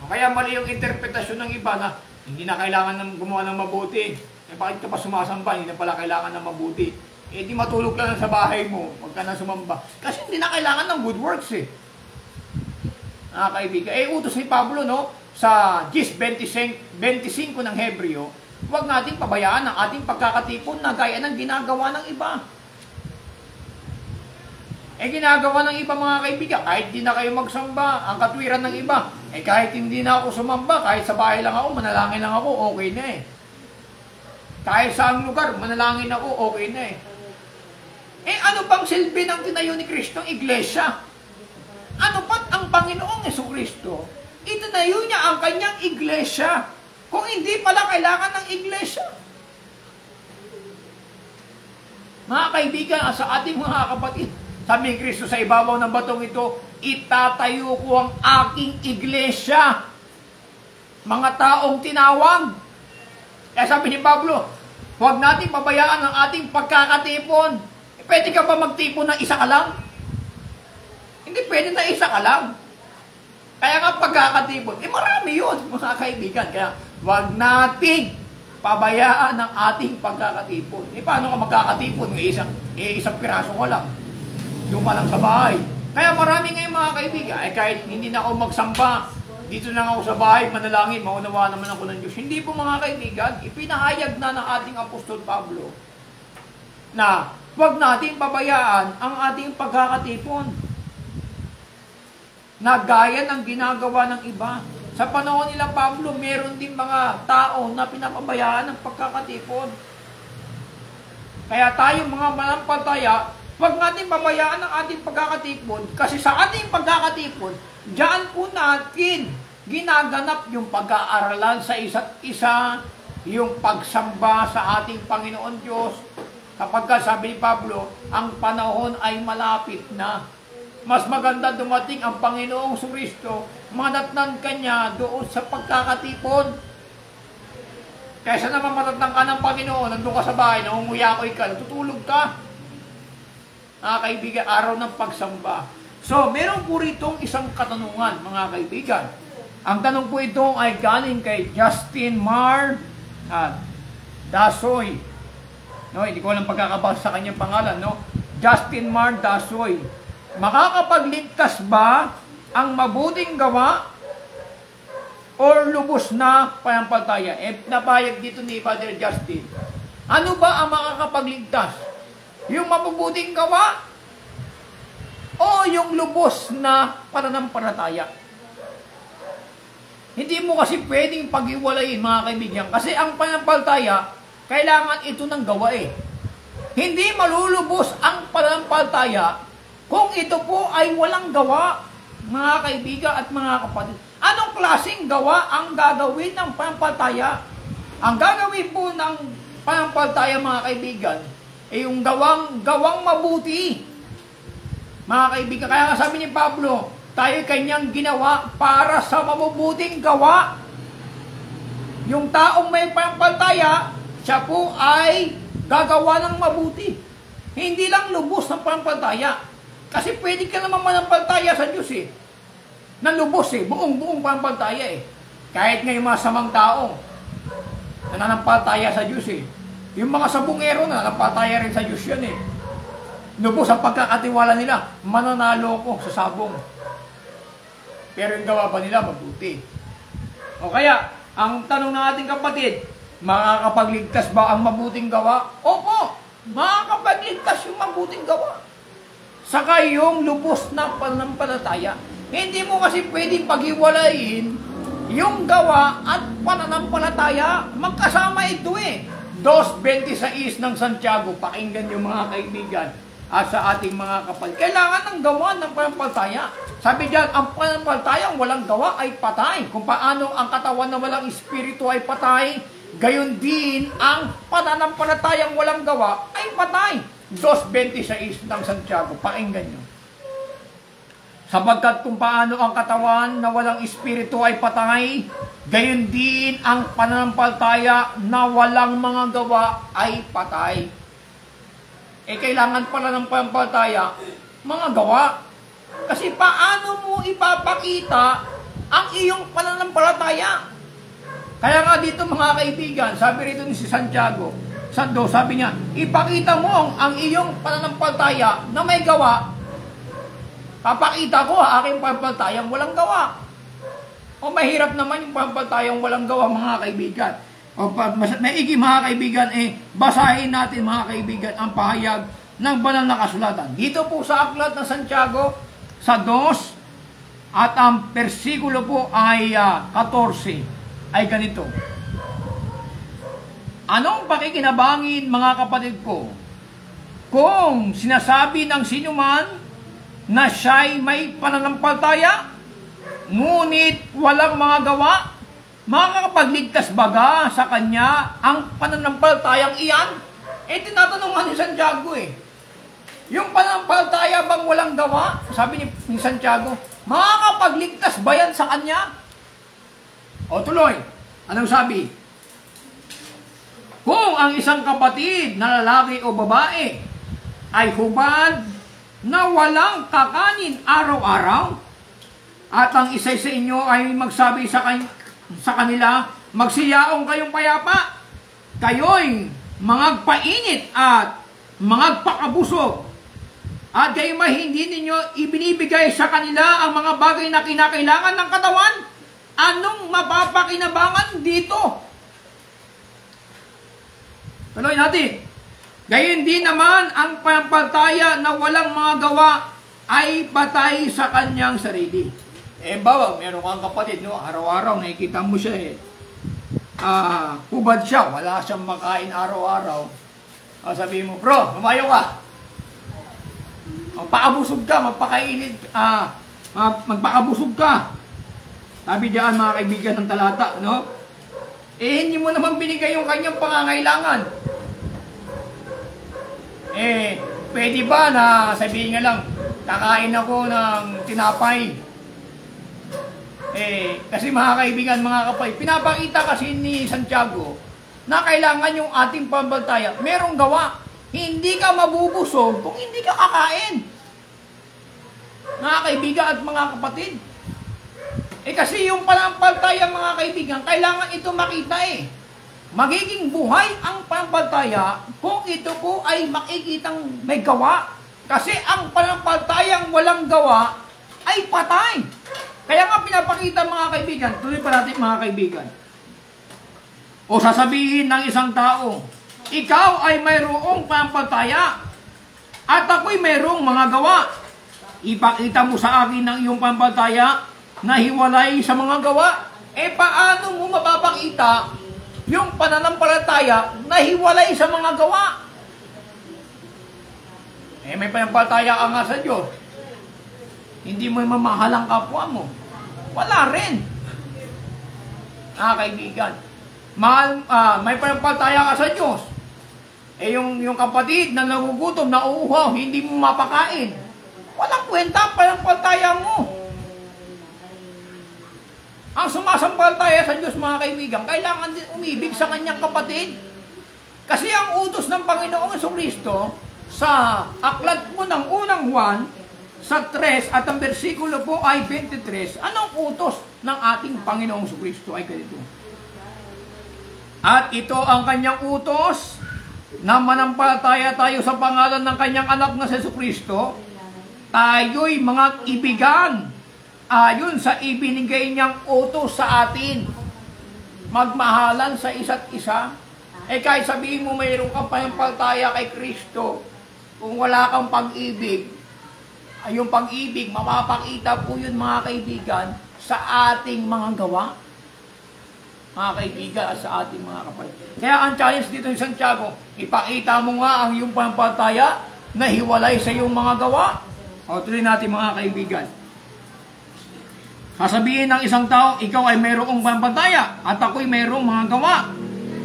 Kaya mali yung interpretasyon ng iba na hindi na kailangan ng gumawa ng mabuti. Bakit ka pa sumasamba? Hindi na pala kailangan ng mabuti. Di matulog lang sa bahay mo. Huwag ka na sumamba. Kasi hindi na kailangan ng good works Kaibigan. Utos ni Pablo, no? Sa 10:25 ng Hebreo, huwag nating pabayaan ang ating pagkakatipon na gaya ng ginagawa ng iba. Ginagawa ng iba mga kaibigan, kahit di na kayo magsamba, ang katwiran ng iba, kahit hindi na ako sumamba, kahit sa bahay lang ako, manalangin lang ako, okay na Kahit saang lugar, manalangin ako, okay na ano pang silbi ng tinayo ni Kristong iglesia? Ano pat ang Panginoong Jesucristo? Itinayo niya ang kanyang iglesia. Kung hindi pala kailangan ng iglesia. Mga kaibigan, sa ating mga kapatid, sabi ni Kristo sa ibabaw ng batong ito, itatayo ko ang aking iglesia. Mga taong tinawag. Kaya sabi ni Pablo, huwag natin pabayaan ang ating pagkakatipon. Pwede ka ba magtipon ng isa ka lang? Hindi pwede na isa ka lang. Kaya nga pagkakatipon, marami yun mga kaibigan. Kaya huwag natin pabayaan ang ating pagkakatipon. Paano ka magkakatipon? Isang piraso ko lang. Doon ka lang sa bahay. Kaya marami ngayon mga kaibigan, kahit hindi na ako magsamba, dito lang ako sa bahay, manalangin, maunawa naman ako ng Diyos. Hindi po mga kaibigan, ipinahayag na ng ating Apostol Pablo na huwag natin pabayaan ang ating pagkakatipon na gaya ng ginagawa ng iba. Sa panahon nila Pablo, meron din mga tao na pinapabayaan ng pagkakatipon. Kaya tayo mga manampalataya, huwag natin pabayaan ang ating pagkakatipon kasi sa ating pagkakatipon, diyan po natin ginaganap yung pag-aaralan sa isa't isa, yung pagsamba sa ating Panginoon Diyos. Kapag sabi ni Pablo, ang panahon ay malapit na. Mas maganda dumating ang Panginoong Kristo, manatnan ka niya doon sa pagkakatipon. Kaysa naman manatnan ka ng Panginoon, nandun ka sa bahay, nangunguyakoy ka, natutulog ka. Kaibigan, araw ng pagsamba. So, meron po ritong isang katanungan, mga kaibigan. Ang tanong po ito ay galing kay Justin Mar Dasoy. No, hindi ko alam pagkakabasa sa kanyang pangalan, no? Justin Mar Dasoy. Makakapagligtas ba ang mabuting gawa or lubos na panampalataya? Napayag dito ni Father Justin. Ano ba ang makakapagligtas? Yung mabubuting gawa o yung lubos na pananampalataya? Hindi mo kasi pwedeng pag-iwalayin mga kaibigan kasi ang pananampalataya kailangan ito ng gawa Hindi malulubos ang pananampalataya kung ito po ay walang gawa, mga kaibigan at mga kapatid. Anong klaseng gawa ang gagawin ng pananampalataya? Ang gagawin po ng pananampalataya mga kaibigan yung gawang mabuti. Mga kaibigan, kaya nga sabi ni Pablo, tayo kanyang ginawa para sa mabubuting gawa. Yung taong may pananampalataya, siya po ay gagawa ng mabuti. Hindi lang lubos ng pananampalataya. Kasi pwede ka naman manampalataya sa Diyos na lubos buong pananampalataya Kahit nga yung mga samang tao, nananampalataya sa Diyos Yung mga sabungero na napataya rin sa Diyos yan Lubos ang pagkakatiwala nila, mananalo ko sa sabong. Pero yung gawa pa nila, mabuti. O kaya, ang tanong ng ating kapatid, makakapagligtas ba ang mabuting gawa? Opo, makakapagligtas yung mabuting gawa. Saka yung lubos na pananampalataya. Hindi mo kasi pwedeng paghiwalayin yung gawa at pananampalataya. Magkasama ito 2:26 ng Santiago, pakinggan yung mga kaibigan at sa ating mga kapatid. Kailangan ng gawa ng pananampalataya. Sabi diyan, ang pananampalatayang walang gawa ay patay. Kung paano ang katawan na walang espiritu ay patay, gayon din ang pananampalatayang walang gawa ay patay. 2:26 ng Santiago, pakinggan nyo. Sapagkat kung paano ang katawan na walang espiritu ay patay, gayon din ang pananampalataya na walang mga gawa ay patay. Kailangan pala ng pananampalataya, mga gawa. Kasi paano mo ipapakita ang iyong pananampalataya? Kaya nga dito mga kaibigan, sabi rito ni si Santiago, sabi niya, ipakita mo ang iyong pananampalataya na may gawa. Papakita ko aking pananampalatayang walang gawa. O mahirap naman yung pananampalatayang walang gawa mga kaibigan. maigi mga kaibigan, basahin natin mga kaibigan ang pahayag ng banal na kasulatan. Dito po sa aklat ng Santiago, sa 2, at ang persikulo po ay 14, ay ganito. Anong pakikinabangin mga kapatid ko, kung sinasabi ng sinuman na siya'y may pananampalataya, ngunit walang mga gawa, makakapagligtas baga sa kanya ang pananampalatayang iyan? Tinatanong ni Santiago yung pananampalataya bang walang gawa? Sabi ni Santiago, makakapagligtas ba yan sa kanya? O tuloy, anong sabi? Kung ang isang kapatid na lalaki o babae ay hubad na walang kakanin araw-araw, at ang isa sa inyo ay magsabi sa kanila, magsiyaong kayong payapa, kayo'y mangagpainit at mangagpakabusog, at kayo hindi ninyo ibinibigay sa kanila ang mga bagay na kinakailangan ng katawan, anong mapapakinabangan dito? Tuloy natin. Gayon din naman ang pampaltaya na walang mga gawa ay patay sa kanyang sarili. Bawa, meron kang kapatid, no? Araw-araw nakikita mo siya hubad siya, wala siyang makain araw-araw. Sabihin mo, bro, lumayo ka. Magpakabusog ka, magpakainit, magpakabusog ka. Sabi diyan mga kaibigan ng talata, no? Hindi mo naman binigay yung kanyang pangangailangan. Pwede ba na sabihin nga lang, kakain ako ng tinapay? Kasi mga kaibigan, mga kapay, pinapakita kasi ni Santiago na kailangan yung ating pambaltaya merong gawa. Hindi ka mabubusog kung hindi ka kakain. Mga kaibigan at mga kapatid. Kasi yung panampalataya mga kaibigan, kailangan ito makita Magiging buhay ang panampalataya kung ito po ay makikitang may gawa. Kasi ang panampalatayang walang gawa ay patay. Kaya nga pinapakita mga kaibigan, tuloy pa natin mga kaibigan. O sasabihin ng isang tao, ikaw ay mayroong panampalataya at ako'y mayroong mga gawa. Ipakita mo sa akin ng iyong panampalataya na hiwalay sa mga gawa. Paano mo mapapakita yung pananampalataya na hiwalay sa mga gawa? May panampalataya ka nga sa Diyos. Hindi mo mamahal ang kapwa mo. Wala rin. Kaibigan, may panampalataya ka sa Diyos. Yung kapatid na nagugutom, na uuhaw, hindi mo mapakain. Walang kwenta ang panampalataya mo. Ang sumasampalataya sa Diyos, mga kaibigan, kailangan din umibig sa kanyang kapatid. Kasi ang utos ng Panginoong Jesucristo sa aklat mo ng unang Juan, sa 3 at ang bersikulo po ay 23, anong utos ng ating Panginoong Jesucristo ay ganito. At ito ang kanyang utos, na manampalataya tayo sa pangalan ng kanyang anak na Jesucristo, tayo'y mga ibigan ayon sa ibinigay niyang utos sa atin. Magmahalan sa isa't isa. Kahit sabihin mo mayroon kang panampalataya kay Kristo, kung wala kang pag-ibig, yung pag-ibig, mapapakita po yun mga kaibigan sa ating mga gawa. Mga kaibigan, sa ating mga kapatid. Kaya ang challenge dito ni Santiago, ipakita mo nga ang iyong panampalataya na hiwalay sa iyong mga gawa. Tuloy natin mga kaibigan. Sasabihin ng isang tao, ikaw ay mayroong panampalataya at ako'y mayroong mga gawa.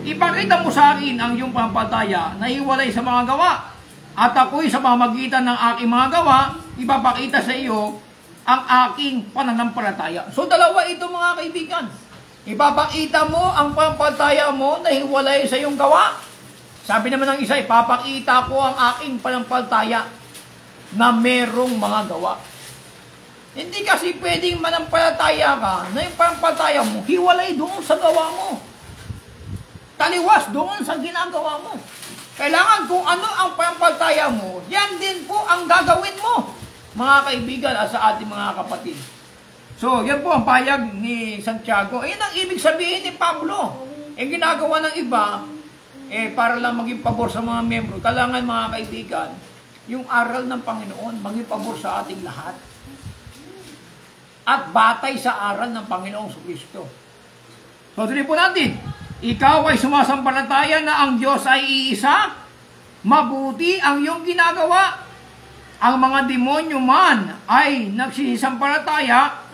Ipakita mo sa akin ang iyong panampalataya na hiwalay sa mga gawa. At ako'y sa pamamagitan ng aking mga gawa, ipapakita sa iyo ang aking pananampalataya. So dalawa ito mga kaibigan. Ipapakita mo ang panampalataya mo na hiwalay sa iyong gawa. Sabi naman ng isa, ipapakita ko ang aking pananampalataya na merong mga gawa. Hindi kasi pwedeng manampalataya ka na yung panampalataya mo, hiwalay doon sa gawa mo. Taliwas doon sa ginagawa mo. Kailangan kung ano ang panampalataya mo, yan din po ang gagawin mo, mga kaibigan at sa ating mga kapatid. So, yan po ang pahayag ni Santiago. Yan ang ibig sabihin ni Pablo. ginagawa ng iba, para lang maging pabor sa mga membro, kailangan mga kaibigan, yung aral ng Panginoon, maging pabor sa ating lahat. At batay sa aral ng Panginoong Kristo. So, tuloy po natin, ikaw ay sumasampalataya na ang Diyos ay iisa, mabuti ang iyong ginagawa. Ang mga demonyo man ay nagsisisampalataya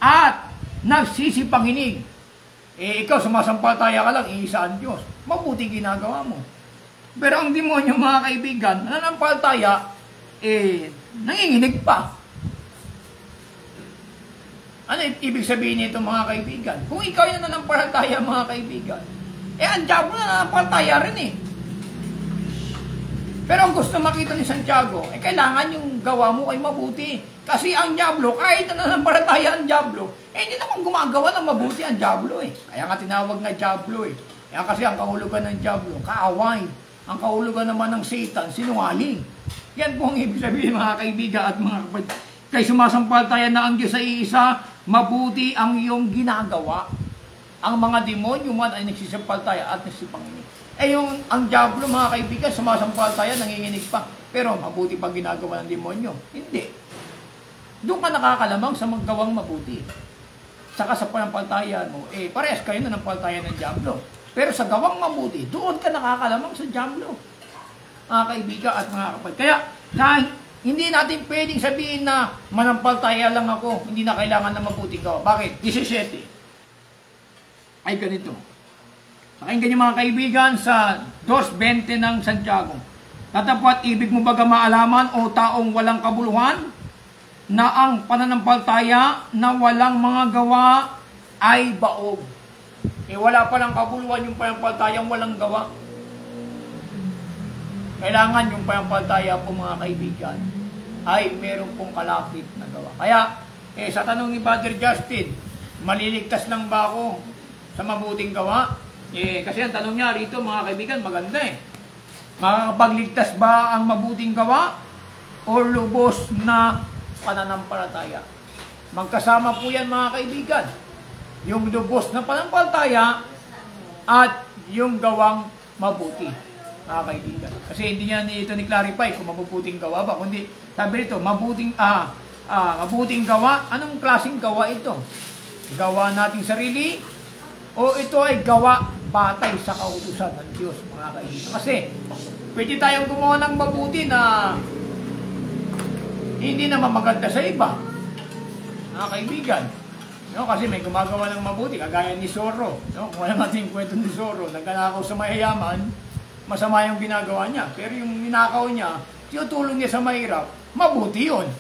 at nagsisipanginig. Ikaw sumasampalataya ka lang, iisa ang Diyos. Mabuti ginagawa mo. Pero ang demonyo, mga kaibigan, nananampalataya, nanginginig pa. Ano ibig sabihin nito, mga kaibigan? Kung ikaw yung nananampalataya, mga kaibigan, ang diablo nananampalataya rin eh. Pero ang gusto makita ni Santiago, kailangan yung gawa mo ay mabuti. Kasi ang diablo, kahit na nananampalataya ang diablo, hindi naman gumagawa ng mabuti ang diablo eh. Kaya nga tinawag na diablo eh. Kaya kasi ang kahulugan ng diablo, kaaway. Ang kahulugan naman ng Satan, sinungaling. Yan po ang ibig sabihin, mga kaibigan at mga kapatid. Kaya sumasampalataya na ang Diyos ay isa, mabuti ang iyong ginagawa. Ang mga demonyo man ay nagsisampalataya at nagsipanginig. Ang diablo, mga kaibigan, sumasampalataya, nanginginig pa. Pero mabuti pa ginagawa ng demonyo. Hindi. Doon ka nakakalamang sa maggawang mabuti. Saka sa panampalataya mo, parehas kayo na ng palataya ng diablo. Pero sa gawang mabuti, doon ka nakakalamang sa diablo. Mga kaibigan at mga kapatid. Kaya, hindi natin pwedeng sabihin na manampalataya lang ako, hindi na kailangan na mabuting gawa. Bakit? 17. Ay ganito. Pakinggan niyo mga kaibigan sa 2:20 ng Santiago. Tatapat ibig mo baga maalaman o taong walang kabuluhan na ang pananampalataya na walang mga gawa ay baog. Wala pa lang kabuluhan yung pananampalatayang walang gawa. Kailangan yung pananampalataya po, mga kaibigan, ay meron pong kalapit na gawa. Kaya, sa tanong ni Brother Justin, maliligtas lang ba ako sa mabuting gawa? Kasi ang tanong niya rito, mga kaibigan, maganda eh. Makakapagligtas ba ang mabuting gawa o lubos na pananampalataya? Magkasama po yan, mga kaibigan. Yung lubos na pananampalataya at yung gawang mabuti, mga kaibigan. Kasi hindi niya ito ni-clarify kung mabuting gawa ba. Kundi sabi rito, mabuting gawa. Anong klaseng gawa ito? Gawa nating sarili o ito ay gawa batay sa kautusan ng Diyos, mga kaibigan. Kasi pwede tayong gumawa ng mabuti na hindi naman maganda sa iba, mga kaibigan. No, kasi may gumagawa ng mabuti, kagaya ni Zorro. No? Kung alam natin yung kwento ni Zorro, nagnanakaw sa mayayaman, masama yung ginagawa niya. Pero yung ninakaw niya, tinutulong niya sa mahirap, mabuti yun.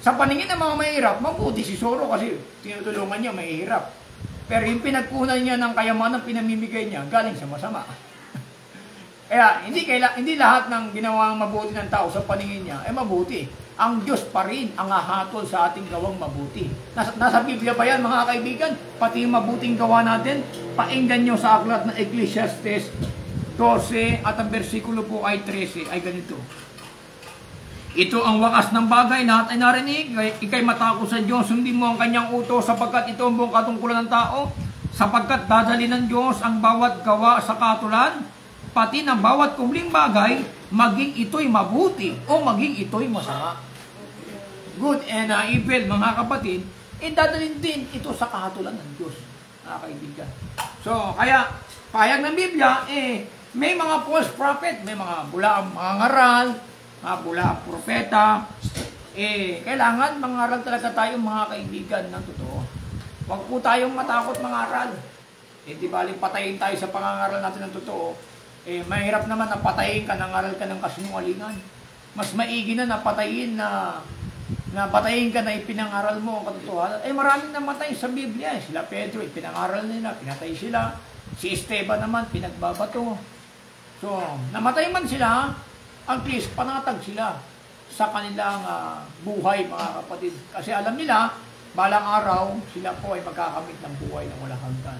Sa paningin ng mga mahirap, mabuti si Zorro kasi tinutulungan niya mahirap. Pero yung pinagkunan niya ng kayamanan, pinamimigay niya, galing sa masama. Kaya hindi lahat ng ginawang mabuti ng tao sa paningin niya ay mabuti. Ang Diyos pa rin ang hahatol sa ating gawang mabuti. Nasa Biblia ba yan, mga kaibigan? Pati yung mabuting gawa natin, painggan nyo sa aklat ng Ecclesiastes 12 at ang versikulo po ay 13, ay ganito. Ito ang wakas ng bagay, lahat ay narinig, ikay matako sa Diyos, sundin mo ang kanyang utos, sapagkat ito ang buong katungkulan ng tao, sapagkat dadali ng Diyos ang bawat gawa sa katulan, pati ng bawat kumling bagay, maging ito'y mabuti o maging ito'y masama. Good and evil, mga kapatid, dadalhin din ito sa kahatulan ng Diyos, mga kaibigan. So, kaya, payag ng Biblia, may mga false prophet, may mga bulaang mga ngaral, mga bulaang propeta, kailangan mangaral talaga tayo, mga kaibigan, ng totoo. Huwag po tayong matakot mangaral. Di baling patayin tayo sa pangangaral natin ng totoo. Mahirap naman na patayin ka, nangaral ka ng kasinungalingan. Mas maigi na napatayin patayin ka na ipinangaral mo ang katotohanan. Maraming namatay sa Biblia. Sila Pedro, ipinangaral nila, pinatay sila. Si Esteban naman, pinagbabato. So, namatay man sila, at least panatag sila sa kanilang buhay, mga kapatid. Kasi alam nila, balang araw, sila po ay magkakamit ng buhay na walang hanggan.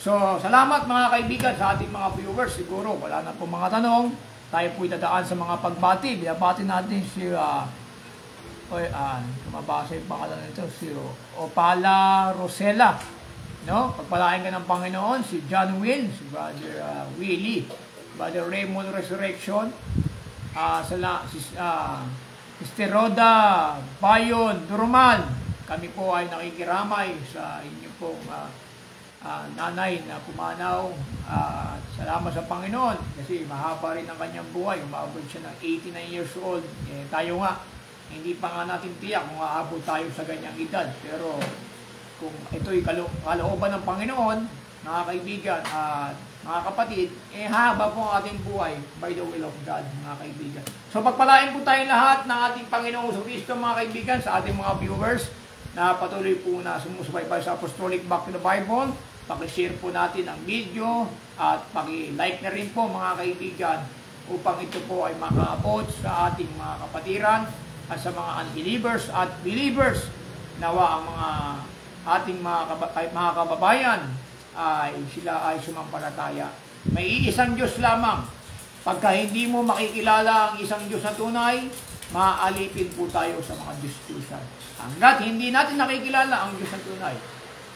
So, salamat mga kaibigan sa ating mga viewers. Siguro, wala na po mga tanong. Tayo po itadaan sa mga pagbati. Binabati natin si, kumabasa yung pangalan nito, si Opala Rosela. No? Pagpalain ka ng Panginoon, si John Will, si Brother Willie, Brother Raymond Resurrection, Sister Roda Bayon Durman. Kami po ay nakikiramay sa inyo pong nanay na pumanaw. Salamat sa Panginoon kasi mahaba rin ang kanyang buhay. Umabot siya ng 89 years old. Tayo nga, hindi pa nga natin tiyak kung aabot tayo sa ganyang edad. Pero kung ito'y kalooban ng Panginoon, mga kaibigan at mga kapatid, haba po ang ating buhay by the will of God, mga kaibigan. So pagpalain po tayong lahat ng ating Panginoong Kristo, mga kaibigan, sa ating mga viewers na patuloy po na sumusubaybay sa Apostolic Back to the Bible. Paki-share po natin ang video at paki-like na rin po, mga kaibigan, upang ito po ay makaabot sa ating mga kapatiran at sa mga unbelievers at believers. Nawa ang mga ating mga kababayan ay sila ay sumampalataya. May isang Diyos lamang. Pagka hindi mo makikilala ang isang Diyos na tunay, maaalipin po tayo sa mga Diyos-Diyusan. Hanggat hindi natin nakikilala ang Diyos na tunay,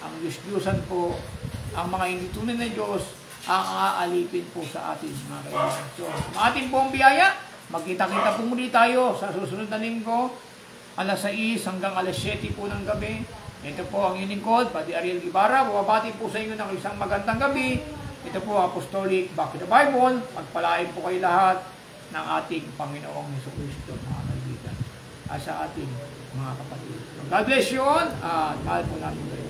ang Diyos-Diyusan po, ang mga hindi tunay na Diyos, ang aalipin po sa atin, mga kaibigan. So, ating pong biyaya, magkita-kita po muli tayo sa susunod na linggo, alas 6 hanggang alas 7 po ng gabi. Ito po ang inyong lingkod, Padre Ariel Guevara. Bumabati po sa inyo ng isang magandang gabi. Ito po Apostolic Back to the Bible. Pagpalain po kayo lahat ng ating Panginoong Jesucristo, mga kaibigan, at sa ating mga kapatid. God bless you all. Mahal po natin kayo.